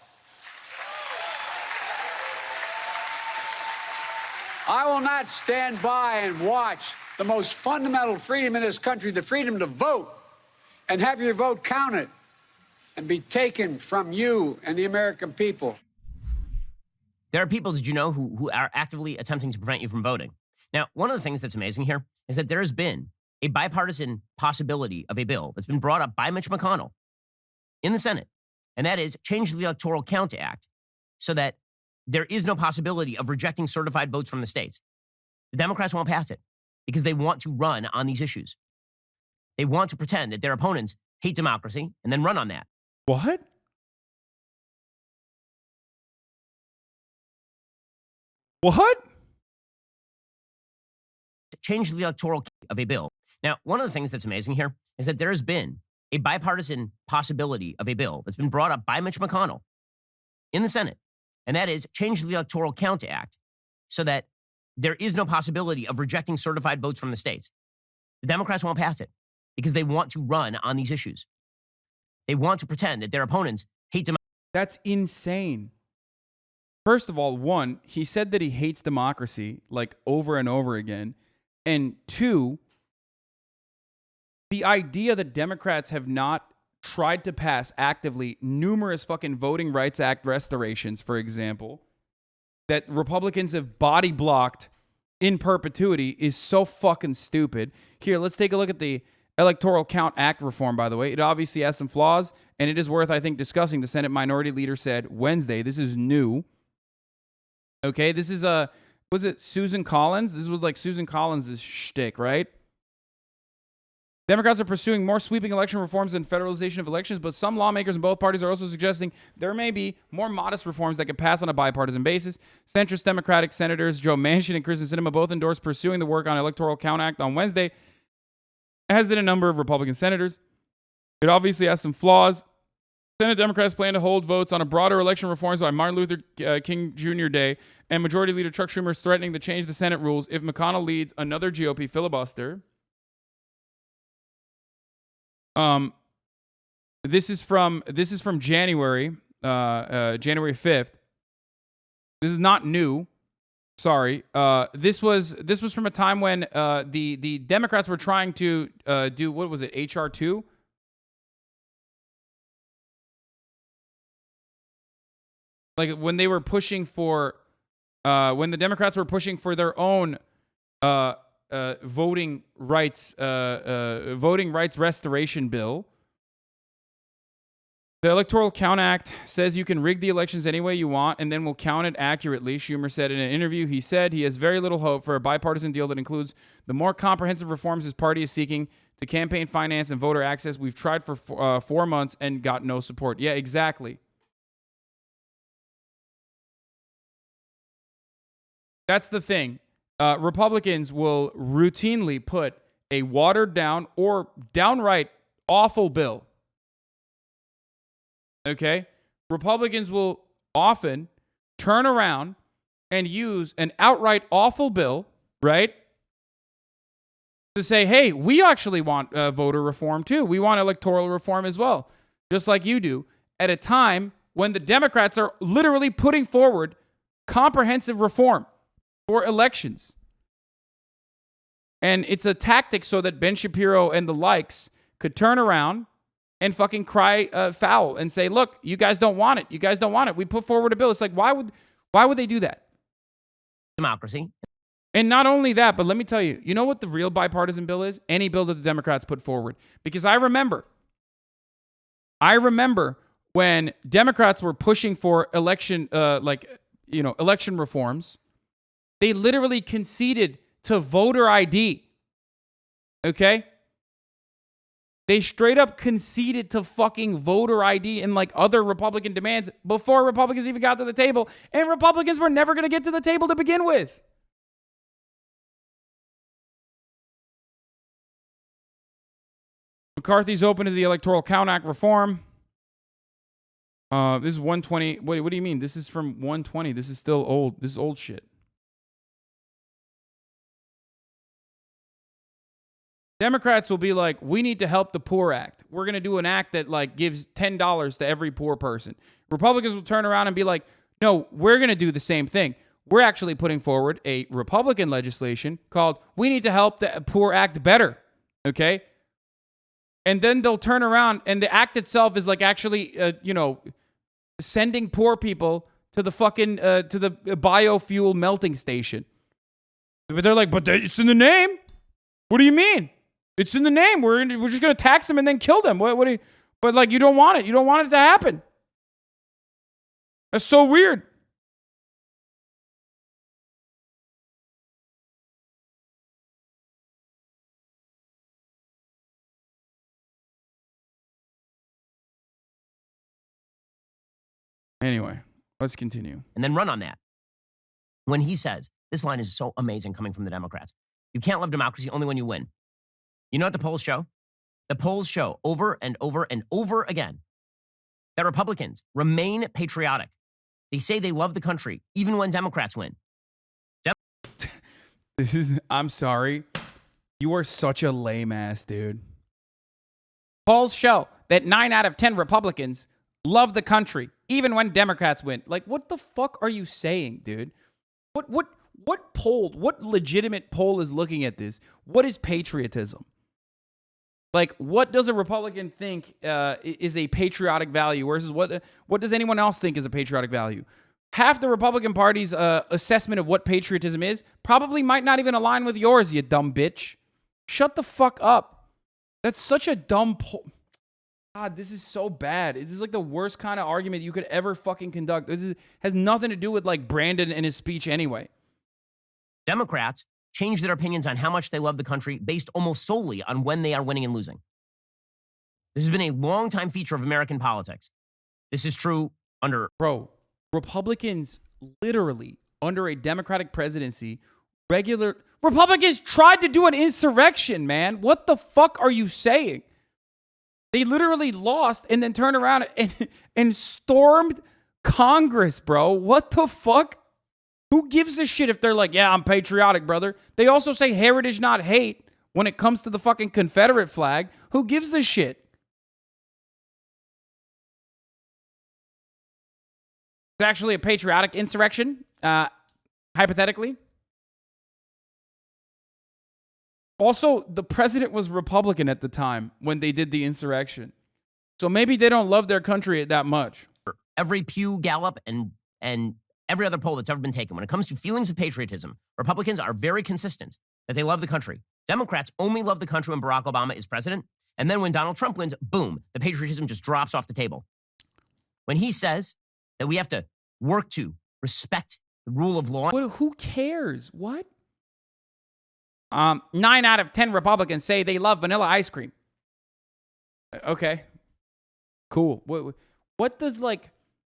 I will not stand by and watch the most fundamental freedom in this country, the freedom to vote, and have your vote counted and be taken from you and the American people. There are people, did you know, who are actively attempting to prevent you from voting. Now, one of the things that's amazing here is that there has been a bipartisan possibility of a bill that's been brought up by Mitch McConnell in the Senate, and that is change the Electoral Count Act so that there is no possibility of rejecting certified votes from the states. The Democrats won't pass it because they want to run on these issues. They want to pretend that their opponents hate democracy and then run on that. What? What? Change the electoral of a bill. Now, one of the things that's amazing here is that there has been a bipartisan possibility of a bill that's been brought up by Mitch McConnell in the Senate, and that is change the Electoral Count Act so that there is no possibility of rejecting certified votes from the states. The Democrats won't pass it because they want to run on these issues. They want to pretend that their opponents hate democracy. That's insane. First of all, one, he said that he hates democracy like over and over again. And two, the idea that Democrats have not tried to pass actively numerous fucking Voting Rights Act restorations, for example, that Republicans have body blocked in perpetuity is so fucking stupid. Here, let's take a look at the Electoral Count Act reform, by the way. It obviously has some flaws, and it is worth, I think, discussing. The Senate Minority Leader said Wednesday. This is new. Okay, this is was it Susan Collins? This was like Susan Collins' shtick, right? Democrats are pursuing more sweeping election reforms and federalization of elections, but some lawmakers in both parties are also suggesting there may be more modest reforms that could pass on a bipartisan basis. Centrist Democratic Senators Joe Manchin and Kristen Sinema both endorsed pursuing the work on Electoral Count Act on Wednesday, as did a number of Republican senators. It obviously has some flaws. Senate Democrats plan to hold votes on a broader election reforms by Martin Luther King Jr. Day, and Majority Leader Chuck Schumer is threatening to change the Senate rules if McConnell leads another GOP filibuster. This is from January, January 5th. This is not new. Sorry. This was from a time when the Democrats were trying to do, what was it, HR 2? Like when they were pushing for, when the Democrats were pushing for their own voting rights restoration bill. The Electoral Count Act says you can rig the elections any way you want and then we'll count it accurately, Schumer said in an interview. He said he has very little hope for a bipartisan deal that includes the more comprehensive reforms his party is seeking to campaign finance and voter access. We've tried for 4 months and got no support. Yeah, exactly. That's the thing. Republicans will routinely put a watered down or downright awful bill, okay, Republicans will often turn around and use an outright awful bill, right, to say, hey, we actually want voter reform too. We want electoral reform as well, just like you do, at a time when the Democrats are literally putting forward comprehensive reform for elections. And it's a tactic so that Ben Shapiro and the likes could turn around and fucking cry foul and say, look, you guys don't want it. You guys don't want it. We put forward a bill. It's like, why would they do that? Democracy. And not only that, but let me tell you, you know what the real bipartisan bill is? Any bill that the Democrats put forward. Because I remember when Democrats were pushing for election reforms, they literally conceded to voter ID. Okay? They straight up conceded to fucking voter ID and like other Republican demands before Republicans even got to the table. And Republicans were never going to get to the table to begin with. McCarthy's open to the Electoral Count Act reform. This is 120. What do you mean? This is from 120. This is still old. This is old shit. Democrats will be like, we need to help the Poor Act. We're going to do an act that like gives $10 to every poor person. Republicans will turn around and be like, no, we're going to do the same thing. We're actually putting forward a Republican legislation called We Need to Help the Poor Act Better. Okay? And then they'll turn around and the act itself is like actually, sending poor people to the fucking, to the biofuel melting station. But they're like, but it's in the name. What do you mean? It's in the name. We're just going to tax them and then kill them. What do you, but like, you don't want it. You don't want it to happen. That's so weird. Anyway, let's continue. And then run on that. When he says, this line is so amazing coming from the Democrats. You can't love democracy only when you win. You know what the polls show? The polls show over and over and over again that Republicans remain patriotic. They say they love the country, even when Democrats win. I'm sorry. You are such a lame ass, dude. Polls show that 9 out of 10 Republicans love the country, even when Democrats win. Like, what the fuck are you saying, dude? What legitimate poll is looking at this? What is patriotism? Like, what does a Republican think is a patriotic value versus what does anyone else think is a patriotic value? Half the Republican Party's assessment of what patriotism is probably might not even align with yours, you dumb bitch. Shut the fuck up. That's such a dumb poll. God, this is so bad. This is like the worst kind of argument you could ever fucking conduct. This has nothing to do with like Brandon and his speech anyway. Democrats change their opinions on how much they love the country based almost solely on when they are winning and losing. This has been a long-time feature of American politics. This is true under... Bro, Republicans literally, under a Democratic presidency, Republicans tried to do an insurrection, man. What the fuck are you saying? They literally lost and then turned around and stormed Congress, bro. What the fuck? Who gives a shit if they're like, yeah, I'm patriotic, brother? They also say heritage, not hate when it comes to the fucking Confederate flag. Who gives a shit? It's actually a patriotic insurrection, hypothetically. Also, the president was Republican at the time when they did the insurrection. So maybe they don't love their country that much. Every Pew Gallup and every other poll that's ever been taken, when it comes to feelings of patriotism, Republicans are very consistent that they love the country. Democrats only love the country when Barack Obama is president. And then when Donald Trump wins, boom, the patriotism just drops off the table. When he says that we have to work to respect the rule of law. Who cares? What? 9 out of 10 Republicans say they love vanilla ice cream. Okay. Cool. What does like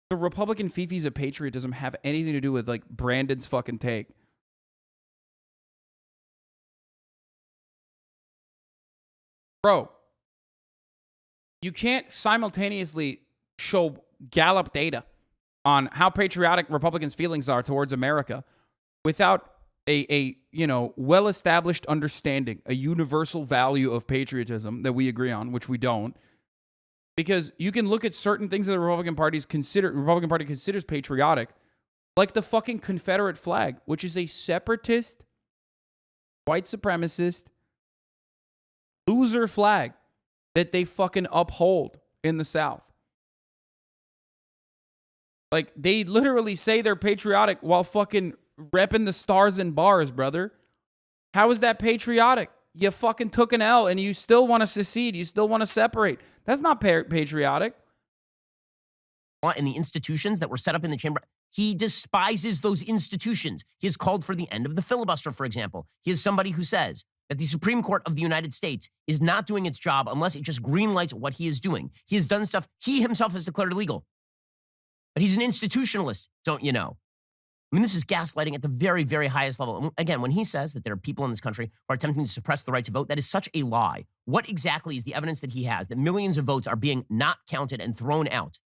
the Republican fifis of patriotism have anything to do with like Brandon's fucking take? Bro, you can't simultaneously show Gallup data on how patriotic Republicans' feelings are towards America without a well-established understanding, a universal value of patriotism that we agree on, which we don't. Because you can look at certain things that the Republican Party considers patriotic, like the fucking Confederate flag, which is a separatist, white supremacist, loser flag that they fucking uphold in the South. Like, they literally say they're patriotic while fucking repping the stars and bars, brother. How is that patriotic? You fucking took an L and you still want to secede. You still want to separate. That's not patriotic. And the institutions that were set up in the chamber, he despises those institutions. He has called for the end of the filibuster, for example. He is somebody who says that the Supreme Court of the United States is not doing its job unless it just greenlights what he is doing. He has done stuff he himself has declared illegal. But he's an institutionalist, don't you know? I mean, this is gaslighting at the very, very highest level. And again, when he says that there are people in this country who are attempting to suppress the right to vote, that is such a lie. What exactly is the evidence that he has that millions of votes are being not counted and thrown out?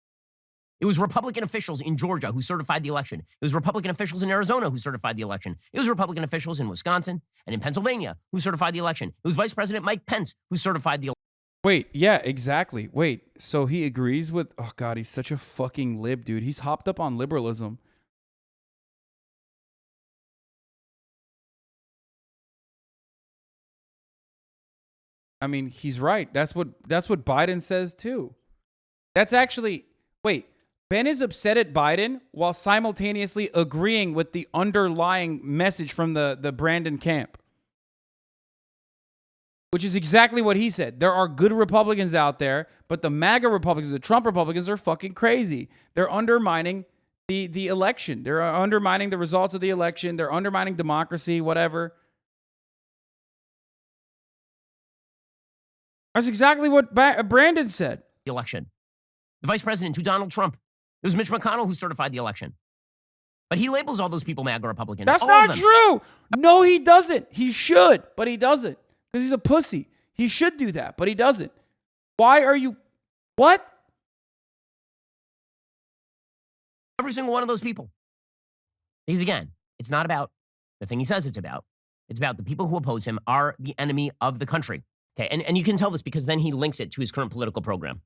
It was Republican officials in Georgia who certified the election. It was Republican officials in Arizona who certified the election. It was Republican officials in Wisconsin and in Pennsylvania who certified the election. It was Vice President Mike Pence who certified the election. Wait, yeah, exactly. Wait, so he agrees with... Oh, God, he's such a fucking lib, dude. He's hopped up on liberalism. I mean, he's right. That's what Biden says, too. That's actually... Wait, Ben is upset at Biden while simultaneously agreeing with the underlying message from the Brandon camp. Which is exactly what he said. There are good Republicans out there, but the MAGA Republicans, the Trump Republicans are fucking crazy. They're undermining the election. They're undermining the results of the election. They're undermining democracy, whatever. That's exactly what Brandon said. The election. The vice president to Donald Trump. It was Mitch McConnell who certified the election. But he labels all those people MAGA Republicans. That's all not true. No, he doesn't. He should, but he doesn't. Because he's a pussy. He should do that, but he doesn't. Why are you... What? Every single one of those people. Because again, it's not about the thing he says it's about. It's about the people who oppose him are the enemy of the country. Okay, and you can tell this because then he links it to his current political program.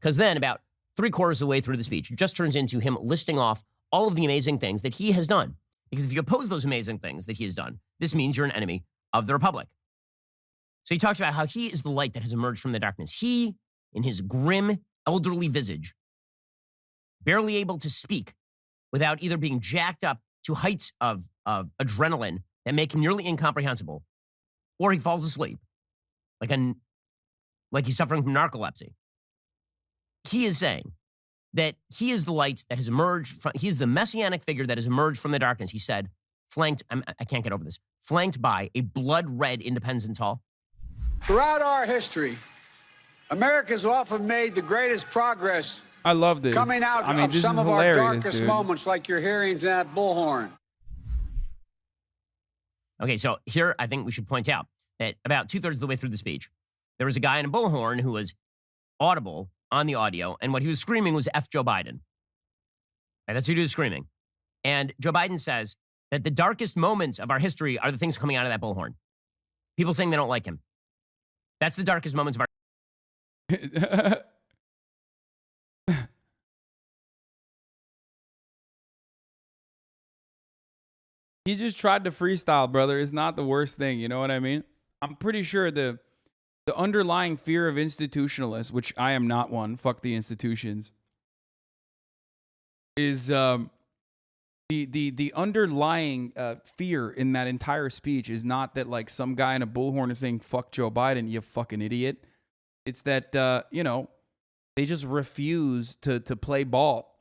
Because then about 3/4 of the way through the speech, it just turns into him listing off all of the amazing things that he has done. Because if you oppose those amazing things that he has done, this means you're an enemy of the Republic. So he talks about how he is the light that has emerged from the darkness. He, in his grim, elderly visage, barely able to speak without either being jacked up to heights of adrenaline that make him nearly incomprehensible, or he falls asleep, like he's suffering from narcolepsy. He is saying that he is the light that has emerged from, he is the messianic figure that has emerged from the darkness. He said, flanked, I can't get over this, flanked by a blood-red Independence Hall. Throughout our history, America's often made the greatest progress. I love this. Coming out of some of our darkest moments, like your hearings in that bullhorn. Okay, so here I think we should point out that about 2/3 of the way through the speech, there was a guy in a bullhorn who was audible on the audio, and what he was screaming was F Joe Biden. Right, that's who he was screaming. And Joe Biden says that the darkest moments of our history are the things coming out of that bullhorn. People saying they don't like him. That's the darkest moments of our... He just tried to freestyle, brother. It's not the worst thing. You know what I mean? I'm pretty sure the underlying fear of institutionalists, which I am not one, fuck the institutions, is the underlying fear in that entire speech is not that like some guy in a bullhorn is saying fuck Joe Biden, you fucking idiot. It's that they just refuse to play ball.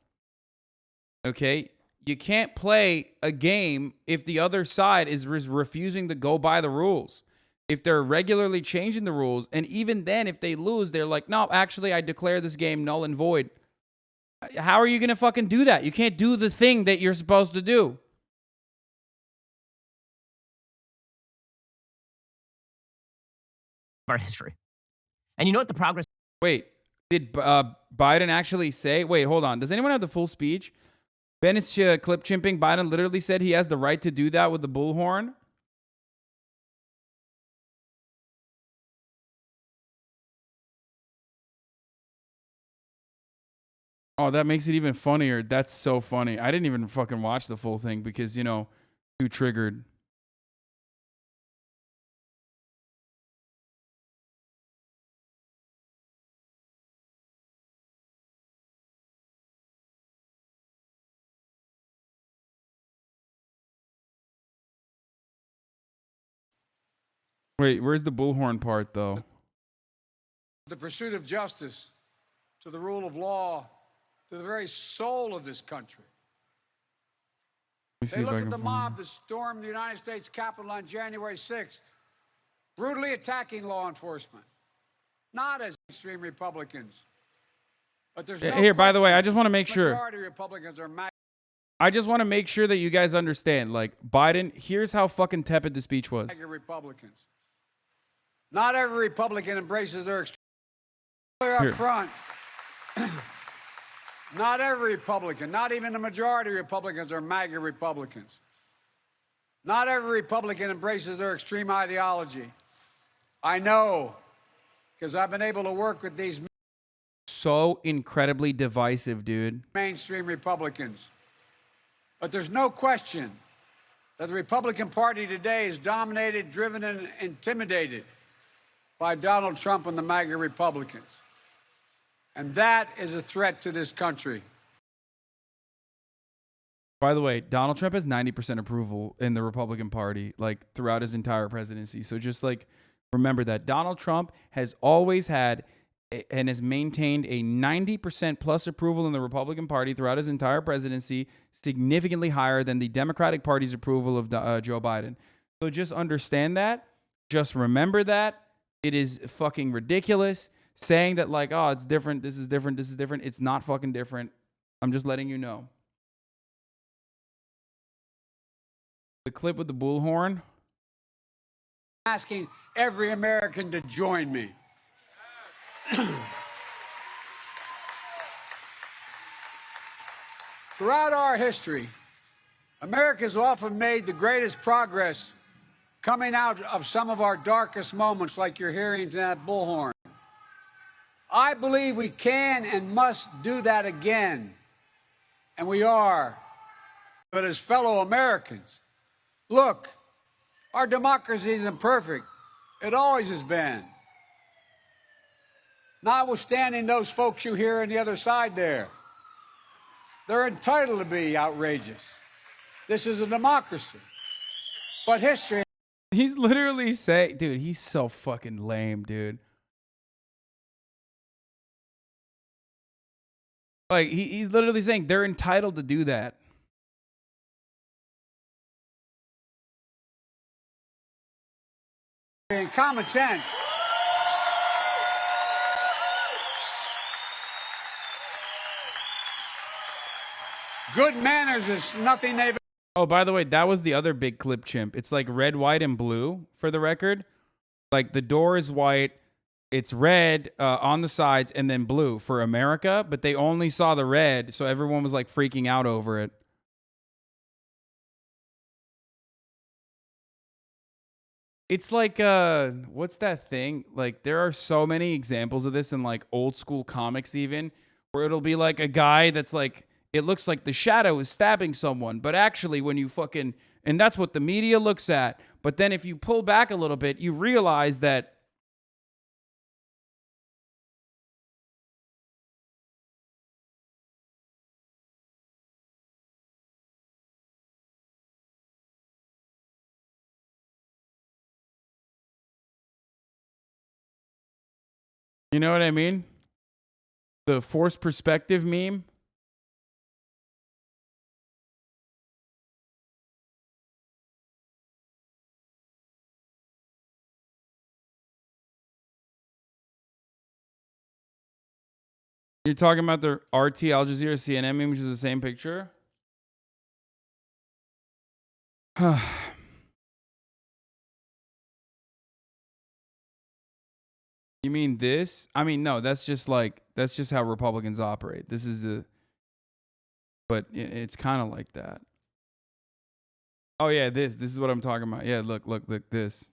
Okay? You can't play a game if the other side is refusing to go by the rules. If they're regularly changing the rules, and even then, if they lose, they're like, no, actually, I declare this game null and void. How are you going to fucking do that? You can't do the thing that you're supposed to do. Our history. And you know what the progress Wait, did Biden actually say? Wait, hold on. Does anyone have the full speech? Ben is clip chimping. Biden literally said he has the right to do that with the bullhorn. Oh, that makes it even funnier. That's so funny. I didn't even fucking watch the full thing because, you know, too triggered. Wait, where's the bullhorn part, though? The pursuit of justice, to the rule of law, to the very soul of this country. Let me see They if I look can at the find mob that stormed the United States Capitol on January 6th, brutally attacking law enforcement, not as extreme Republicans, but there's no Here, by the way, question I just want to make sure. majority Republicans are I just want to make sure that you guys understand. Like, Biden, here's how fucking tepid the speech was. MAGA Republicans. Not every Republican embraces their extreme. Up front, not every Republican, not even the majority of Republicans are MAGA Republicans. Not every Republican embraces their extreme ideology. I know, because I've been able to work with these So incredibly divisive, dude. mainstream Republicans. But there's no question that the Republican Party today is dominated, driven, and intimidated by Donald Trump and the MAGA Republicans. And that is a threat to this country. By the way, Donald Trump has 90% approval in the Republican Party, like throughout his entire presidency. So just like remember that Donald Trump has always had and has maintained a 90% plus approval in the Republican Party throughout his entire presidency, significantly higher than the Democratic Party's approval of Joe Biden. So just understand that. Just remember that. It is fucking ridiculous saying that like, oh, it's different. This is different. This is different. It's not fucking different. I'm just letting you know. The clip with the bullhorn. Asking every American to join me. Throughout our history, America's often made the greatest progress coming out of some of our darkest moments, like you're hearing in that bullhorn. I believe we can and must do that again, and we are. But as fellow Americans, look, our democracy isn't perfect. It always has been. Notwithstanding those folks you hear on the other side there, they're entitled to be outrageous. This is a democracy. But history... He's literally saying, dude, he's so fucking lame, dude. Like, he's literally saying they're entitled to do that. And common sense. Good manners is nothing they've... Oh, by the way, that was the other big clip chimp. It's like red, white, and blue for the record. Like the door is white, it's red on the sides, and then blue for America. But they only saw the red, so everyone was like freaking out over it. It's like, what's that thing? Like, there are so many examples of this in like old school comics, even where it'll be like a guy that's like, it looks like the shadow is stabbing someone, but actually when you fucking, and that's what the media looks at. But then if you pull back a little bit, you realize that you know what I mean? The forced perspective meme. You're talking about the RT, Al Jazeera, CNN meme, which is the same picture? You You mean this? I mean, no, that's just how Republicans operate. This is but it's kind of like that. Oh yeah, this is what I'm talking about. Yeah, look, this.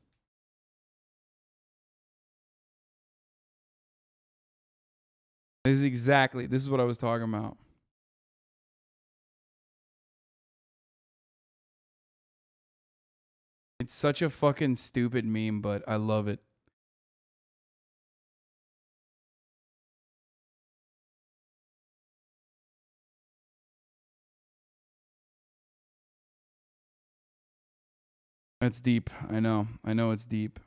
This is what I was talking about. It's such a fucking stupid meme, but I love it. It's deep. I know it's deep.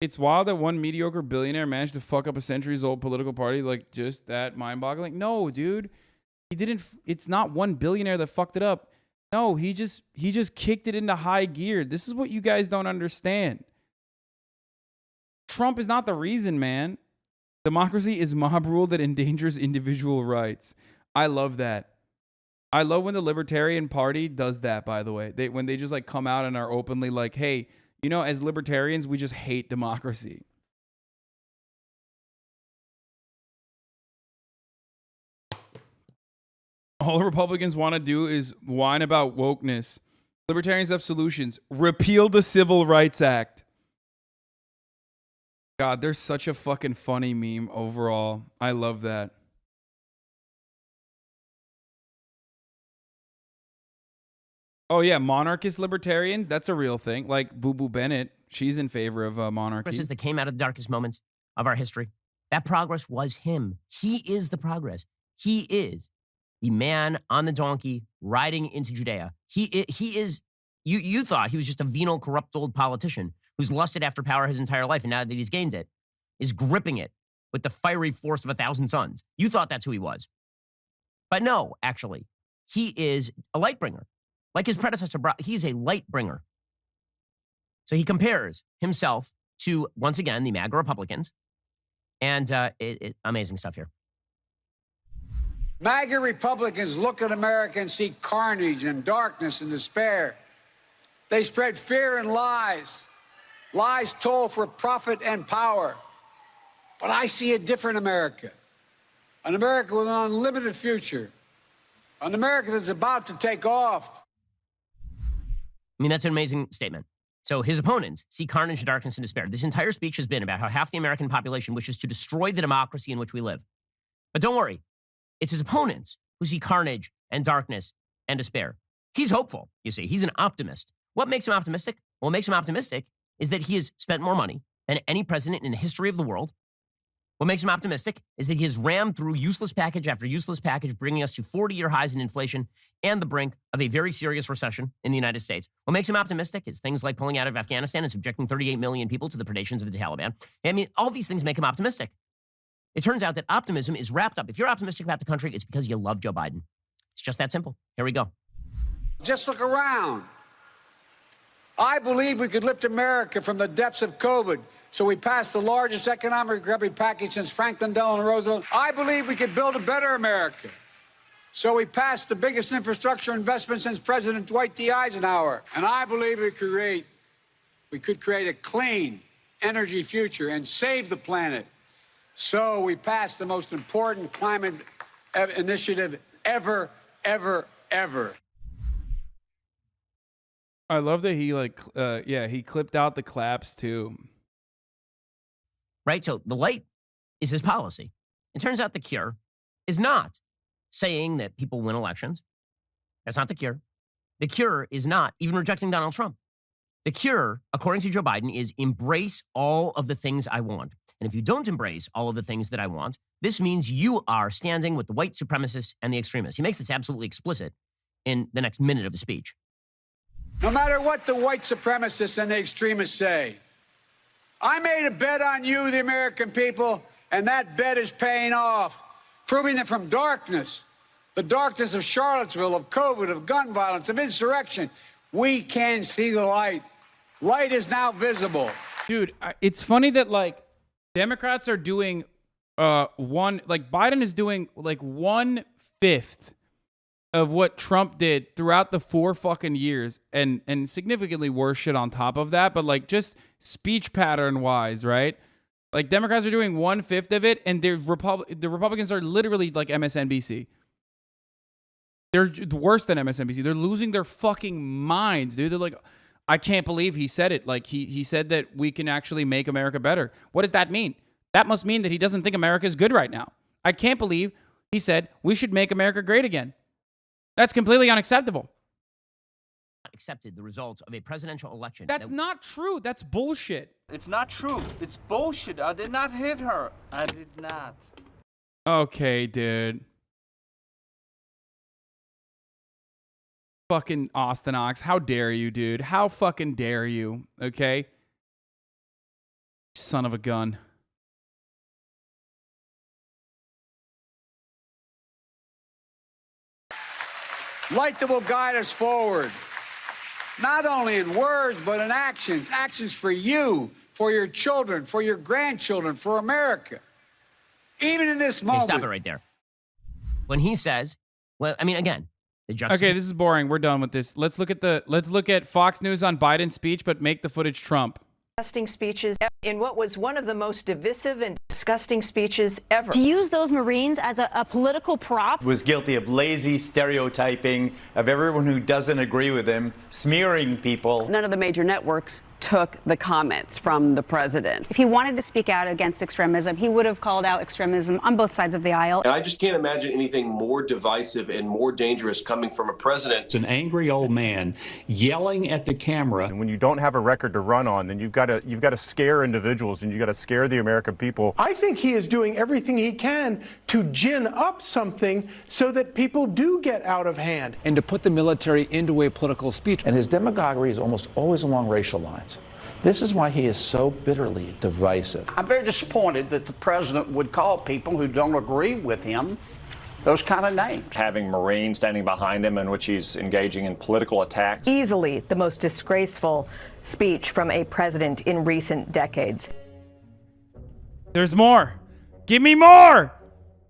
It's wild that one mediocre billionaire managed to fuck up a centuries-old political party. Like, just that mind-boggling. No, dude. He didn't. It's not one billionaire that fucked it up. No, he just kicked it into high gear. This is what you guys don't understand. Trump is not the reason, man. Democracy is mob rule that endangers individual rights. I love that. I love when the Libertarian Party does that, by the way. When they just like come out and are openly like, hey, you know, as libertarians, we just hate democracy. All Republicans want to do is whine about wokeness. Libertarians have solutions. Repeal the Civil Rights Act. God, there's such a fucking funny meme overall. I love that. Oh yeah, monarchist libertarians, that's a real thing. Like Boo Boo Bennett, she's in favor of monarchy. Progress that came out of the darkest moments of our history. That progress was him. He is the progress. He is the man on the donkey riding into Judea. He is. You thought he was just a venal, corrupt old politician who's lusted after power his entire life, and now that he's gained it, is gripping it with the fiery force of 1,000 suns. You thought that's who he was. But no, actually, he is a light bringer. Like his predecessor, he's a light bringer. So he compares himself to, once again, the MAGA Republicans. And amazing stuff here. MAGA Republicans look at America and see carnage and darkness and despair. They spread fear and lies. Lies told for profit and power. But I see a different America. An America with an unlimited future. An America that's about to take off. I mean, that's an amazing statement. So his opponents see carnage, darkness, and despair. This entire speech has been about how half the American population wishes to destroy the democracy in which we live. But don't worry. It's his opponents who see carnage and darkness and despair. He's hopeful, you see. He's an optimist. What makes him optimistic? Well, what makes him optimistic is that he has spent more money than any president in the history of the world. What makes him optimistic is that he has rammed through useless package after useless package, bringing us to 40-year highs in inflation and the brink of a very serious recession in the United States. What makes him optimistic is things like pulling out of Afghanistan and subjecting 38 million people to the predations of the Taliban. I mean, all these things make him optimistic. It turns out that optimism is wrapped up. If you're optimistic about the country, it's because you love Joe Biden. It's just that simple. Here we go. Just look around. I believe we could lift America from the depths of COVID. So we passed the largest economic recovery package since Franklin Delano Roosevelt. I believe we could build a better America. So we passed the biggest infrastructure investment since President Dwight D. Eisenhower. And I believe we could create a clean energy future and save the planet. So we passed the most important climate initiative ever. I love that he he clipped out the claps too. Right? So the light is his policy. It turns out the cure is not saying that people win elections. That's not the cure. The cure is not even rejecting Donald Trump. The cure, according to Joe Biden, is embrace all of the things I want. And if you don't embrace all of the things that I want, this means you are standing with the white supremacists and the extremists. He makes this absolutely explicit in the next minute of the speech. No matter what the white supremacists and the extremists say, I made a bet on you, the American people, and that bet is paying off, proving that from darkness, the darkness of Charlottesville, of COVID, of gun violence, of insurrection, we can see the light. Light is now visible. Dude, it's funny that like Democrats are doing Biden is doing like 1/5 of what Trump did throughout the 4 fucking years, and significantly worse shit on top of that. But like just speech pattern wise, right? Like Democrats are doing 1/5 of it, and the Republicans are literally like MSNBC. They're worse than MSNBC. They're losing their fucking minds, dude. They're like, I can't believe he said it. Like he said that we can actually make America better. What does that mean? That must mean that he doesn't think America is good right now. I can't believe he said we should make America great again. That's completely unacceptable. Accepted the results of a presidential election. That's not true. That's bullshit. It's not true. It's bullshit. I did not hit her. I did not. Okay, dude. Fucking Austin Ox. How dare you, dude? How fucking dare you? Okay? Son of a gun. Light that will guide us forward, not only in words, but in actions. Actions for you, for your children, for your grandchildren, for America. Even in this Okay, moment. stop it right there. When he says, well, I mean, again, the justice. Okay, this is boring. We're done with this. Let's look at Fox News on Biden's speech, but make the footage Trump. Disgusting speeches in what was one of the most divisive and disgusting speeches ever. To use those Marines as a political prop. Was guilty of lazy stereotyping of everyone who doesn't agree with him, smearing people. None of the major networks took the comments from the president. If he wanted to speak out against extremism, he would have called out extremism on both sides of the aisle. And I just can't imagine anything more divisive and more dangerous coming from a president. It's an angry old man yelling at the camera. And when you don't have a record to run on, then you've got to scare individuals and you've got to scare the American people. I think he is doing everything he can to gin up something so that people do get out of hand. And to put the military into a political speech. And his demagoguery is almost always along racial lines. This is why he is so bitterly divisive. I'm very disappointed that the president would call people who don't agree with him those kind of names. Having Marines standing behind him in which he's engaging in political attacks. Easily the most disgraceful speech from a president in recent decades. There's more. Give me more.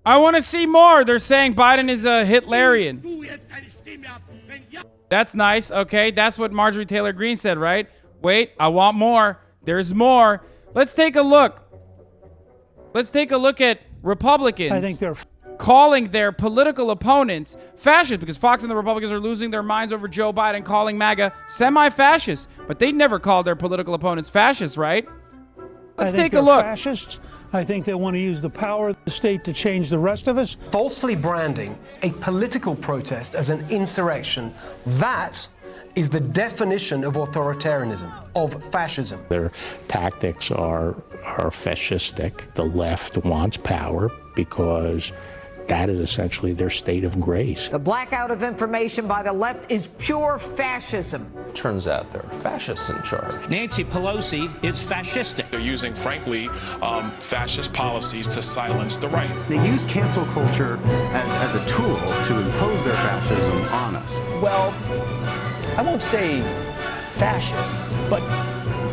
I want to see more. They're saying Biden is a Hitlerian. That's nice. Okay, that's what Marjorie Taylor Greene said, right? Wait, I want more. There's more. Let's take a look. Let's take a look at Republicans. I think they're calling their political opponents fascist, because Fox and the Republicans are losing their minds over Joe Biden calling MAGA semi-fascist. But they never called their political opponents fascists, right? Let's take a look. Fascists. I think they want to use the power of the state to change the rest of us. Falsely branding a political protest as an insurrection, that is the definition of authoritarianism, of fascism. Their tactics are fascistic. The left wants power because that is essentially their state of grace. The blackout of information by the left is pure fascism. Turns out there are fascists in charge. Nancy Pelosi is fascistic. They're using, frankly, fascist policies to silence the right. They use cancel culture as a tool to impose their fascism on us. Well, I won't say fascists, but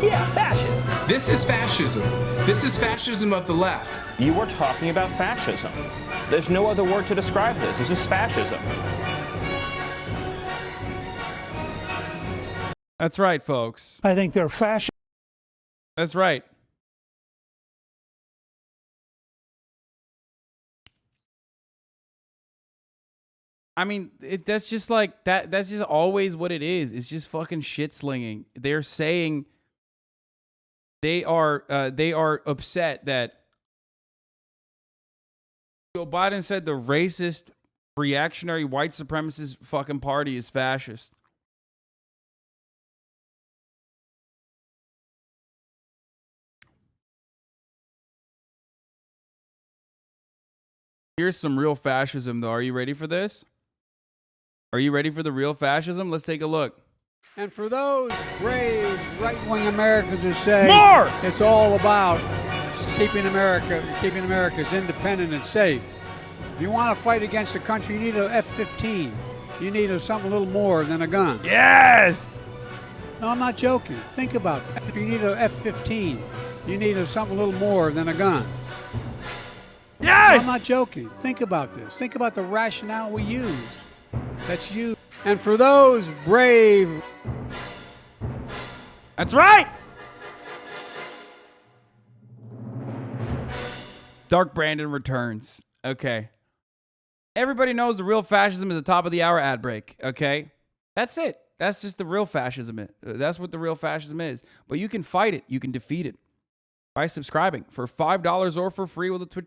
yeah, fascists. This is fascism. This is fascism of the left. You were talking about fascism. There's no other word to describe this. This is fascism. That's right, folks. I think they're fascist. That's right. I mean, that's just like that. That's just always what it is. It's just fucking shit slinging. They're saying they are upset that Joe Biden said the racist, reactionary, white supremacist fucking party is fascist. Here's some real fascism, though. Are you ready for this? Are you ready for the real fascism? Let's take a look. And for those brave right-wing Americans who say more! It's all about keeping America's independent and safe. If you want to fight against the country, you need an F-15. You need something a little more than a gun. Yes! No, I'm not joking. Think about that. You need an F-15. You need something a little more than a gun. I'm not joking. Think about this. Think about the rationale we use. That's you. And for those brave... That's right! Dark Brandon returns. Okay. Everybody knows the real fascism is the top of the hour ad break. Okay. That's it. That's just the real fascism. That's what the real fascism is. But you can fight it. You can defeat it by subscribing for $5 or for free with a Twitch